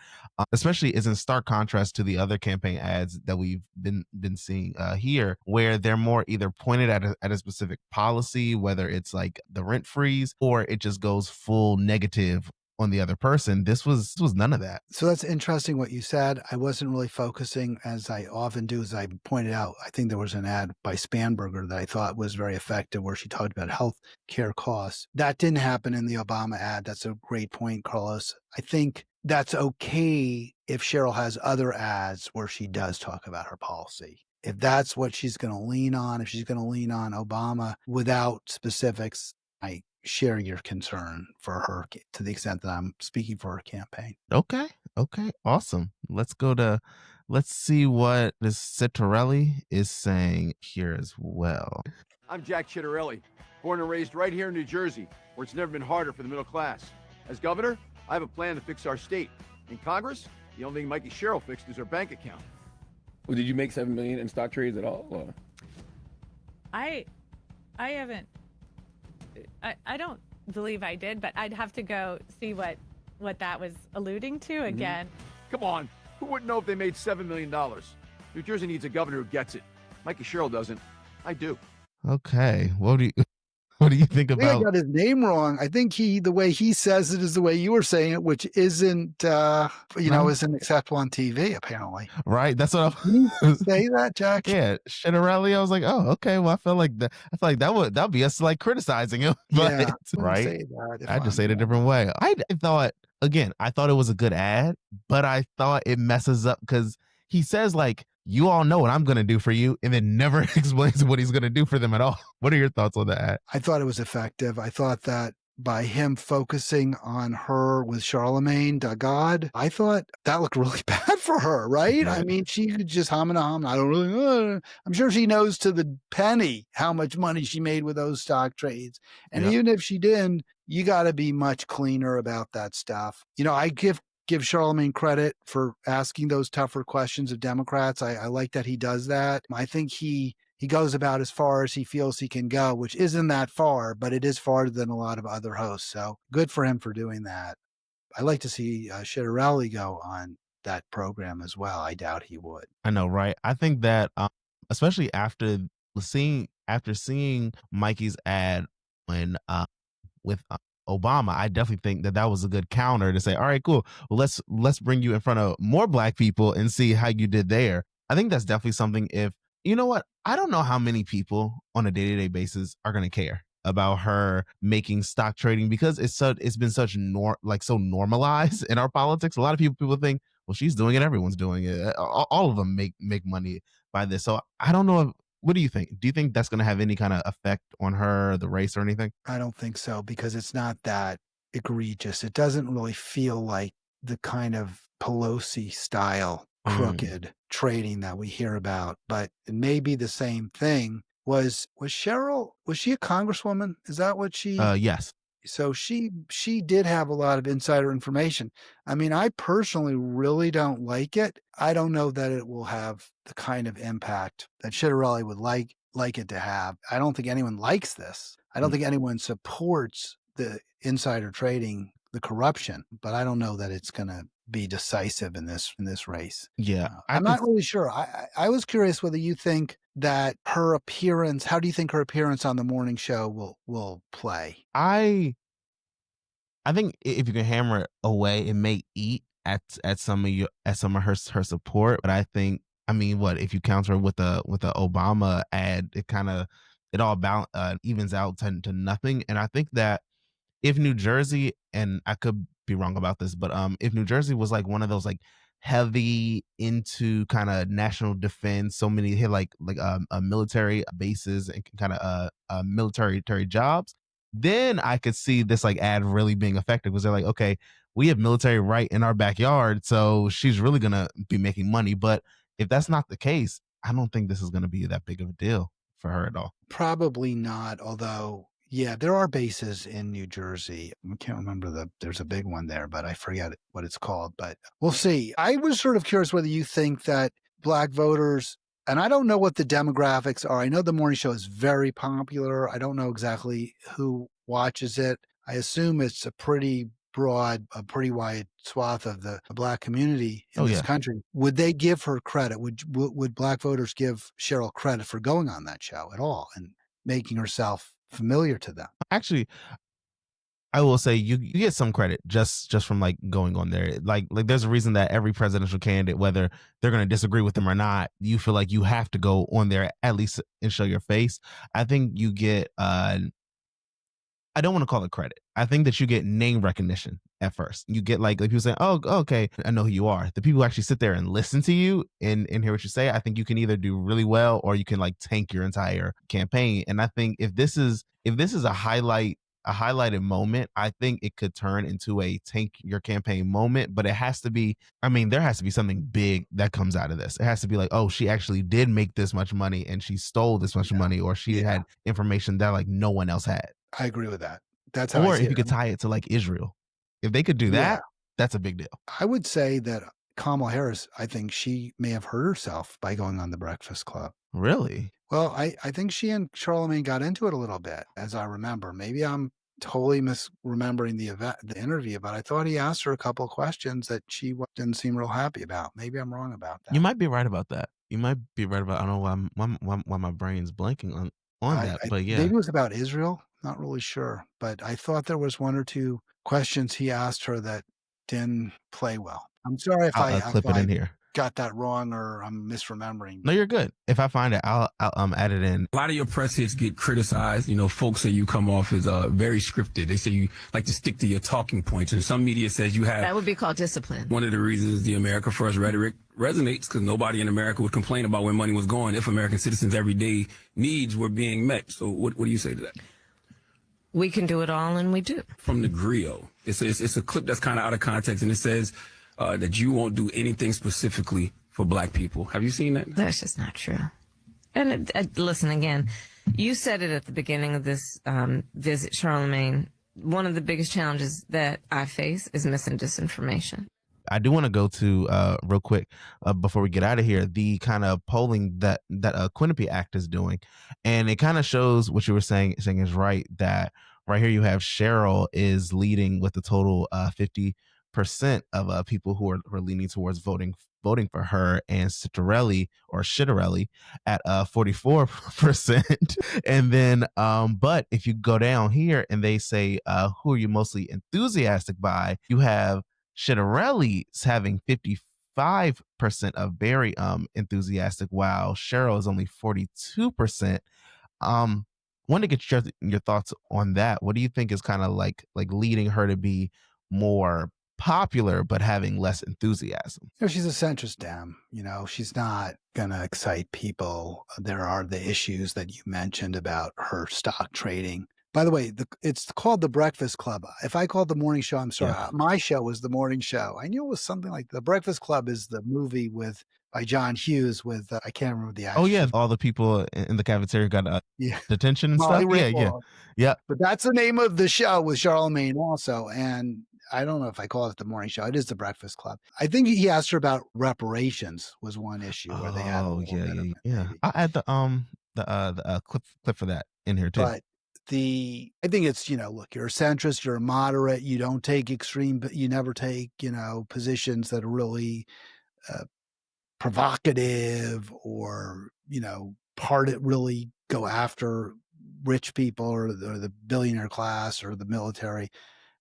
Especially is in stark contrast to the other campaign ads that we've been seeing here, where they're more either pointed at a specific policy, whether it's like the rent freeze, or it just goes full negative on the other person. This was none of that. So that's interesting what you said. I wasn't really focusing, as I often do, as I pointed out. I think there was an ad by Spanberger that I thought was very effective where she talked about health care costs. That didn't happen in the Obama ad. That's a great point, Carlos. I think that's okay if Cheryl has other ads where she does talk about her policy. If that's what she's going to lean on, if she's going to lean on Obama without specifics, I share your concern for her to the extent that I'm speaking for her campaign. Okay, awesome. Let's see what this Citrelli is saying here as well. I'm Jack Chitterelli, born and raised right here in New Jersey, where it's never been harder for the middle class. As governor, I have a plan to fix our state. In Congress, the only thing Mikey Cheryl fixed is her bank account. Well, did you make $7 million in stock trades at all? Or? I haven't. I don't believe I did, but I'd have to go see what that was alluding to again. Come on. Who wouldn't know if they made $7 million? New Jersey needs a governor who gets it. Mikey Sherrill doesn't. I do. Okay. What do you think I think I about? got his name wrong. I think the way he says it is the way you were saying it, which isn't, isn't acceptable on TV, apparently. Right. That's what Can you say that, Jack? Yeah, Shitterelli. I was like, oh, okay. Well, I feel like that'd be us like criticizing him, but Yeah, right. say that if I just I'm say it a different way. I thought it was a good ad, but I thought it messes up because he says like, you all know what I'm going to do for you, and then never explains what he's going to do for them at all. What are your thoughts on that? I thought it was effective. I thought that by him focusing on her with Charlemagne Dagod, I thought that looked really bad for her, right? I mean, she could just hum and hum. I don't really, I'm sure she knows to the penny how much money she made with those stock trades. And even if she didn't, you got to be much cleaner about that stuff. I give Charlemagne credit for asking those tougher questions of Democrats. I like that he does that. I think he goes about as far as he feels he can go, which isn't that far, but it is farther than a lot of other hosts. So good for him for doing that. I like to see Shitterelli go on that program as well. I doubt he would. I know, right? I think that especially after seeing Mikey's ad when with Obama, I definitely think that was a good counter to say, all right, cool. Well, let's bring you in front of more black people and see how you did there. I think that's definitely something. If you know what, I don't know how many people on a day-to-day basis are going to care about her making stock trading because it's been such so normalized in our politics. A lot of people think, well, she's doing it, everyone's doing it. All of them make money by this. So I don't know. What do you think? Do you think that's going to have any kind of effect on her, the race, or anything? I don't think so because it's not that egregious. It doesn't really feel like the kind of Pelosi style crooked trading that we hear about, but it may be the same thing. Was Cheryl, was she a congresswoman? Is that what she? Yes. So she did have a lot of insider information. I mean, I personally really don't like it. I don't know that it will have the kind of impact that Shitterelli would like it to have. I don't think anyone likes this. I don't think anyone supports the insider trading, the corruption, but I don't know that it's going to be decisive in this race. Yeah. I'm not really sure. I was curious whether you think that her appearance, how do you think her appearance on the morning show will play? I think if you can hammer it away, it may eat at some of her support. But I think, I mean, what if you counter with the Obama ad, it all evens out to nothing. And I think that if New Jersey, and I could be wrong about this, but if New Jersey was like one of those like heavy into kind of national defense, so many hit like military bases and kind of military jobs, then I could see this like ad really being effective because they're like, okay, we have military right in our backyard, so she's really gonna be making money. But if that's not the case, I don't think this is gonna be that big of a deal for her at all. Probably not, although yeah, there are bases in New Jersey. I can't remember there's a big one there, but I forget what it's called, but we'll see. I was sort of curious whether you think that black voters, and I don't know what the demographics are. I know the morning show is very popular. I don't know exactly who watches it. I assume it's a pretty wide swath of the black community in this country. Would they give her credit? Would black voters give Cheryl credit for going on that show at all and making herself familiar to them? Actually, I will say you get some credit just from like going on there. Like there's a reason that every presidential candidate, whether they're going to disagree with them or not, you feel like you have to go on there at least and show your face. I think you get I don't want to call it credit. I think that you get name recognition at first. You get like people saying, oh, okay, I know who you are. The people who actually sit there and listen to you and hear what you say, I think you can either do really well or you can like tank your entire campaign. And I think if this is a highlighted moment, I think it could turn into a tank your campaign moment. But it has to be, I mean, there has to be something big that comes out of this. It has to be like, oh, she actually did make this much money and she stole this much money, or she had information that like no one else had. I agree with that. That's how or I see if you could tie it to like Israel. If they could do that, that's a big deal. I would say that Kamala Harris, I think she may have hurt herself by going on the Breakfast Club. Really? Well, I think she and Charlemagne got into it a little bit, as I remember. Maybe I'm totally misremembering the interview, but I thought he asked her a couple of questions that she didn't seem real happy about. Maybe I'm wrong about that. You might be right about that. You might be right about. I don't know why my brain's blanking on that, but yeah. Maybe it was about Israel. Not really sure, but I thought there was one or two questions he asked her that didn't play well. I'm sorry if I'll clip it in here. got that wrong or I'm misremembering. No, you're good. If I find it, I'll add it in. A lot of your press hits get criticized. You know, folks say you come off as very scripted. They say you like to stick to your talking points. And some media says you have. That would be called discipline. One of the reasons the America First rhetoric resonates because nobody in America would complain about where money was going if American citizens' everyday needs were being met. So what do you say to that? We can do it all, and we do. From the griot. It's a clip that's kind of out of context, and it says that you won't do anything specifically for black people. Have you seen that? That's just not true. And listen, again, you said it at the beginning of this visit, Charlemagne. One of the biggest challenges that I face is mis and disinformation. I do want to go to real quick before we get out of here, the kind of polling that Quinnipiac Act is doing, and it kind of shows what you were saying is right. That right here you have Cheryl is leading with a total 50% of people who are leaning towards voting for her, and Citarelli at 44%. And then but if you go down here and they say who are you mostly enthusiastic by, you have Citarelli's having 55% of very enthusiastic, while Cheryl is only 42%. Want to get your thoughts on that. What do you think is kind of like leading her to be more popular but having less enthusiasm? You know, she's a centrist Dem. You know, she's not gonna excite people. There are the issues that you mentioned about her stock trading. By the way, it's called The Breakfast Club. If I called The Morning Show, I'm sorry. Yeah. My show was The Morning Show. I knew it was something like The Breakfast Club is the movie by John Hughes with, I can't remember the actress. Oh yeah, all the people in the cafeteria got detention and Molly stuff. Yeah. Ringwald. Yeah. But that's the name of the show with Charlemagne also. And I don't know if I call it The Morning Show. It is The Breakfast Club. I think he asked her about reparations was one issue where they had. Oh yeah. I add the clip for that in here too. But I think it's, look, you're a centrist, you're a moderate, you don't take extreme, but you never take, positions that are really provocative or, really go after rich people or the billionaire class or the military.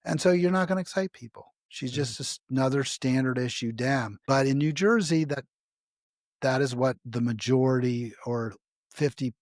And so you're not going to excite people. She's just another standard issue Dem. But in New Jersey, that is what the majority or 50%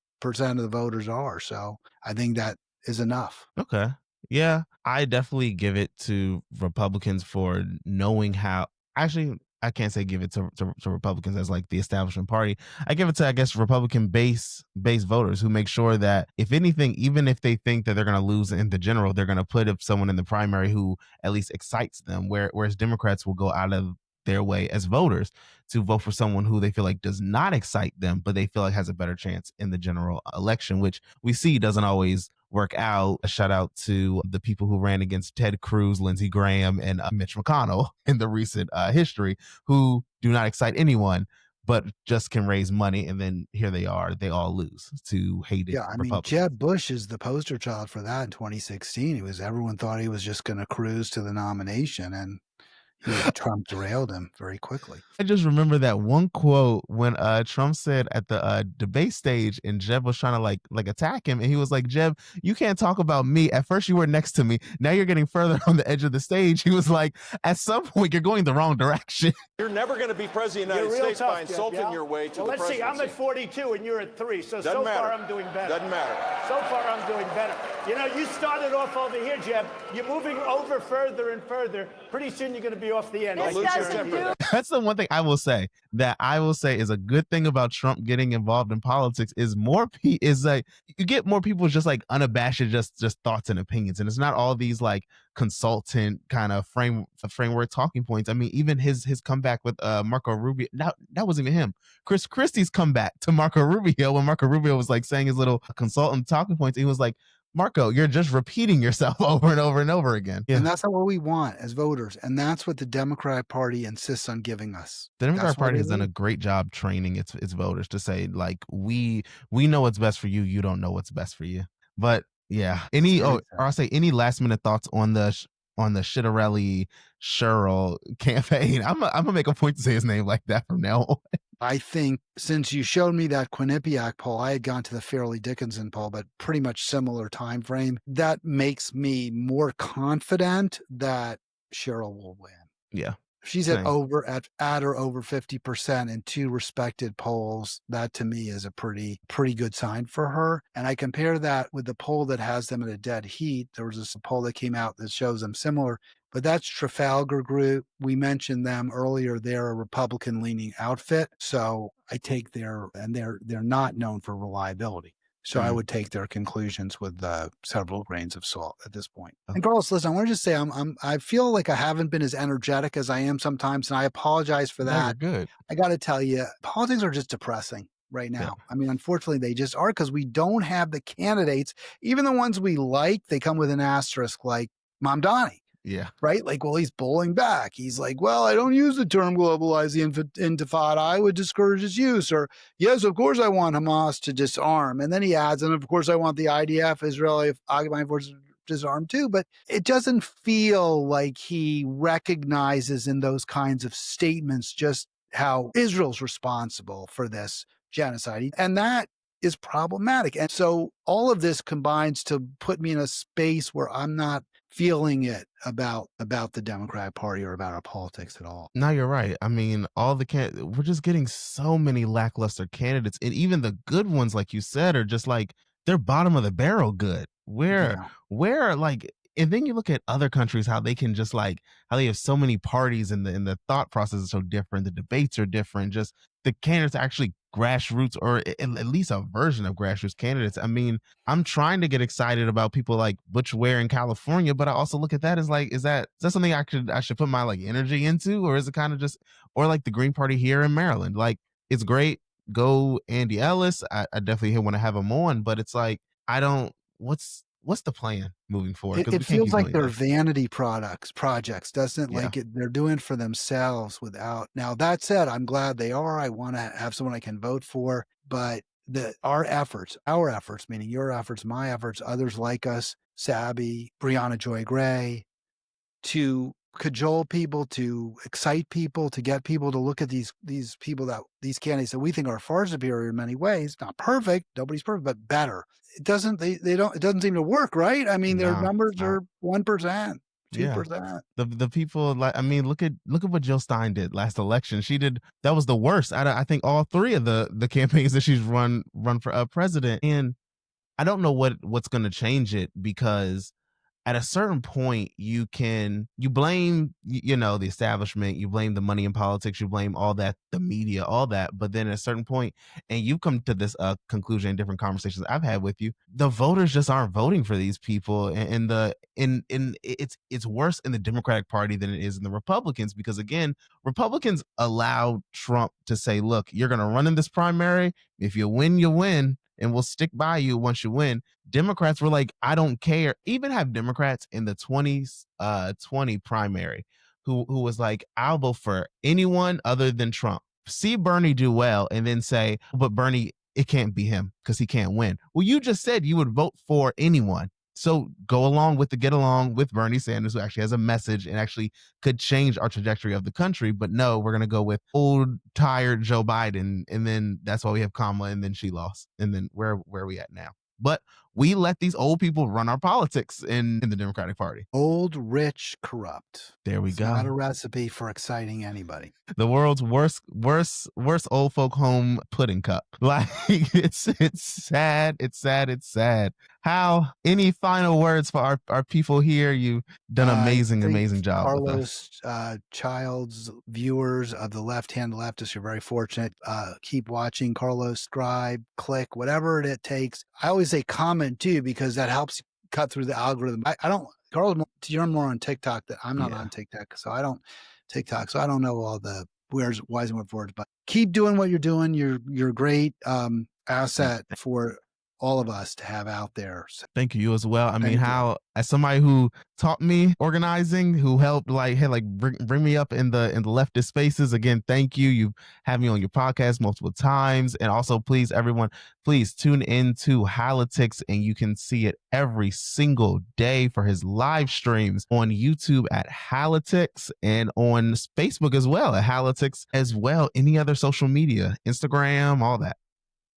of the voters are. So I think that is enough. Okay. Yeah, I definitely give it to Republicans for knowing how. Actually, I can't say give it to Republicans as like the establishment party. I give it to, I guess, Republican base voters who make sure that if anything, even if they think that they're going to lose in the general, they're going to put up someone in the primary who at least excites them. Whereas Democrats will go out of their way as voters to vote for someone who they feel like does not excite them, but they feel like has a better chance in the general election, which we see doesn't always work out. A shout out to the people who ran against Ted Cruz, Lindsey Graham, and Mitch McConnell in the recent history, who do not excite anyone, but just can raise money. And then here they are, they all lose to hated Republicans. Jeb Bush is the poster child for that in 2016. Everyone thought he was just going to cruise to the nomination, and Trump derailed him very quickly. I just remember that one quote when Trump said at the debate stage, and Jeb was trying to like attack him, and he was like, "Jeb, you can't talk about me. At first you were next to me. Now you're getting further on the edge of the stage." He was like, "At some point you're going the wrong direction." You're never going to be president of the United States by insulting your way to the presidency. Let's see, I'm at 42 and you're at 3, so Doesn't matter. far I'm doing better. Doesn't matter. So far I'm doing better. You started off over here, Jeb. You're moving over further and further. Pretty soon you're going to be off the end. That's the one thing I will say is a good thing about Trump getting involved in politics is like you get more people just like unabashed, just thoughts and opinions, and it's not all these like consultant kind of framework talking points. I mean, even his comeback with Marco Rubio, that wasn't even him. Chris Christie's comeback to Marco Rubio when Marco Rubio was like saying his little consultant talking points. He was like, Marco, you're just repeating yourself over and over and over again. Yeah. And that's not what we want as voters. And that's what the Democratic Party insists on giving us. The That's Democratic why Party they has done a leave. great job training its voters to say, like, we know what's best for you. You don't know what's best for you. But yeah, or I'll say any last minute thoughts on the Shitterelli Sherrill campaign. I'm gonna make a point to say his name like that from now on. I think since you showed me that Quinnipiac poll, I had gone to the Fairleigh Dickinson poll, but pretty much similar time frame. That makes me more confident that Cheryl will win. Yeah. She's at or over 50% in two respected polls. That to me is a pretty good sign for her. And I compare that with the poll that has them in a dead heat. There was this poll that came out that shows them similar, but that's Trafalgar Group. We mentioned them earlier. They're a Republican leaning outfit. So I take they're not known for reliability. So I would take their conclusions with several grains of salt at this point. And Carlos, listen, I want to just say I feel like I haven't been as energetic as I am sometimes, and I apologize for that. No, you're good. I got to tell you, politics are just depressing right now. Yeah. I mean, unfortunately, they just are because we don't have the candidates. Even the ones we like, they come with an asterisk, like Mamdani. Yeah. Right? Like, well, he's pulling back. He's like, well, I don't use the term globalize the intifada. I would discourage its use. Or, yes, of course, I want Hamas to disarm. And then he adds, and of course, I want the IDF, Israeli occupying forces, disarm too. But it doesn't feel like he recognizes in those kinds of statements just how Israel's responsible for this genocide. And that is problematic. And so all of this combines to put me in a space where I'm not feeling it about the Democratic Party or about our politics at all. No, you're right. I mean, we're just getting so many lackluster candidates, and even the good ones, like you said, are just like they're bottom of the barrel good. Where like, and then you look at other countries, how they can just like how they have so many parties, and the thought process is so different. The debates are different. Just the candidates are actually grassroots, or at least a version of grassroots candidates. I mean, I'm trying to get excited about people like Butch Ware in California, but I also look at that as like, is that something I should put my like energy into, or is it kind of just, or like the Green Party here in Maryland? Like, it's great. Go Andy Ellis. I definitely want to have him on, but it's like, what's the plan moving forward? It feels like they're vanity projects, doesn't it? Yeah. Like they're doing it for themselves without. Now, that said, I'm glad they are. I want to have someone I can vote for, but our efforts, meaning your efforts, my efforts, others like us, Sabby, Brianna Joy Gray, to cajole people, to excite people, to get people to look at these candidates that we think are far superior in many ways. Not perfect, nobody's perfect, but better. It doesn't seem to work, right? I mean, their numbers are 1%, 2%. Yeah. The people, like, I mean, look at what Jill Stein did last election. That was the worst out of, I think, all three of the campaigns that she's run for president. And I don't know what's going to change it, because at a certain point you blame, the establishment, you blame the money in politics, you blame all that, the media, all that. But then at a certain point, and you come to this conclusion in different conversations I've had with you, the voters just aren't voting for these people. And it's worse in the Democratic Party than it is in the Republicans, because again, Republicans allowed Trump to say, look, you're going to run in this primary. If you win, you win, and we'll stick by you once you win. Democrats were like, I don't care. Even have Democrats in the 2020 primary who was like, I'll vote for anyone other than Trump. See Bernie do well and then say, but Bernie, it can't be him because he can't win. Well, you just said you would vote for anyone. So get along with Bernie Sanders, who actually has a message and actually could change our trajectory of the country. But no, we're going to go with old, tired Joe Biden. And then that's why we have Kamala, and then she lost. And then where are we at now? But we let these old people run our politics in the Democratic Party. Old, rich, corrupt. There we go. Not a recipe for exciting anybody. The world's worst old folk home pudding cup. Like, it's sad. It's sad. It's sad. Hal, any final words for our people here? You've done an amazing job. Carlos, Child's viewers of the left-hand leftists, you're very fortunate. Keep watching. Carlos, subscribe, click, whatever it takes. I always say comment too, because that helps cut through the algorithm. I don't, Carlos, you're more on TikTok that I'm not on TikTok. So I don't know all the where's, whys, and wherefores, but keep doing what you're doing. You're a great asset for all of us to have out there. So, thank you as well. I mean, thank you. how, as somebody who taught me organizing, who helped bring me up in the leftist spaces, again, thank you. You've had me on your podcast multiple times. And also, please, everyone, please tune into Halitics, and you can see it every single day for his live streams on YouTube at Halitics, and on Facebook as well at Halitics as well. Any other social media, Instagram, all that.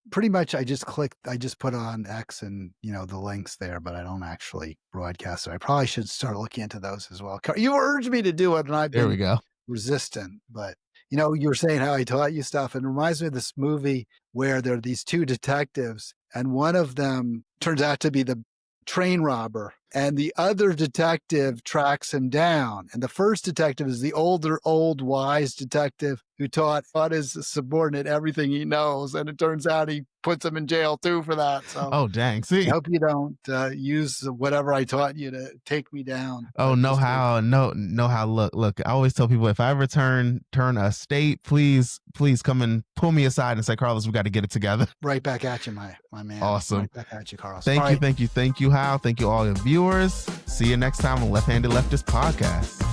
Pretty much I just put on X and, the links there, but I don't actually broadcast it. I probably should start looking into those as well. You urged me to do it, and I've There we been go. resistant. But, you were saying how I taught you stuff. And it reminds me of this movie where there are these two detectives, and one of them turns out to be the train robber, and the other detective tracks him down. And the first detective is the old wise detective who taught his subordinate everything he knows, and it turns out he puts him in jail too for that. So, oh dang! See, I hope you don't use whatever I taught you to take me down. Oh, no how. Look. I always tell people, if I ever turn a state, please come and pull me aside and say, Carlos, we got to get it together. Right back at you, my man. Awesome. Right back at you, Carlos. Thank you, Hal. Thank you, all your viewers. See you next time on Left Handed Leftist Podcast.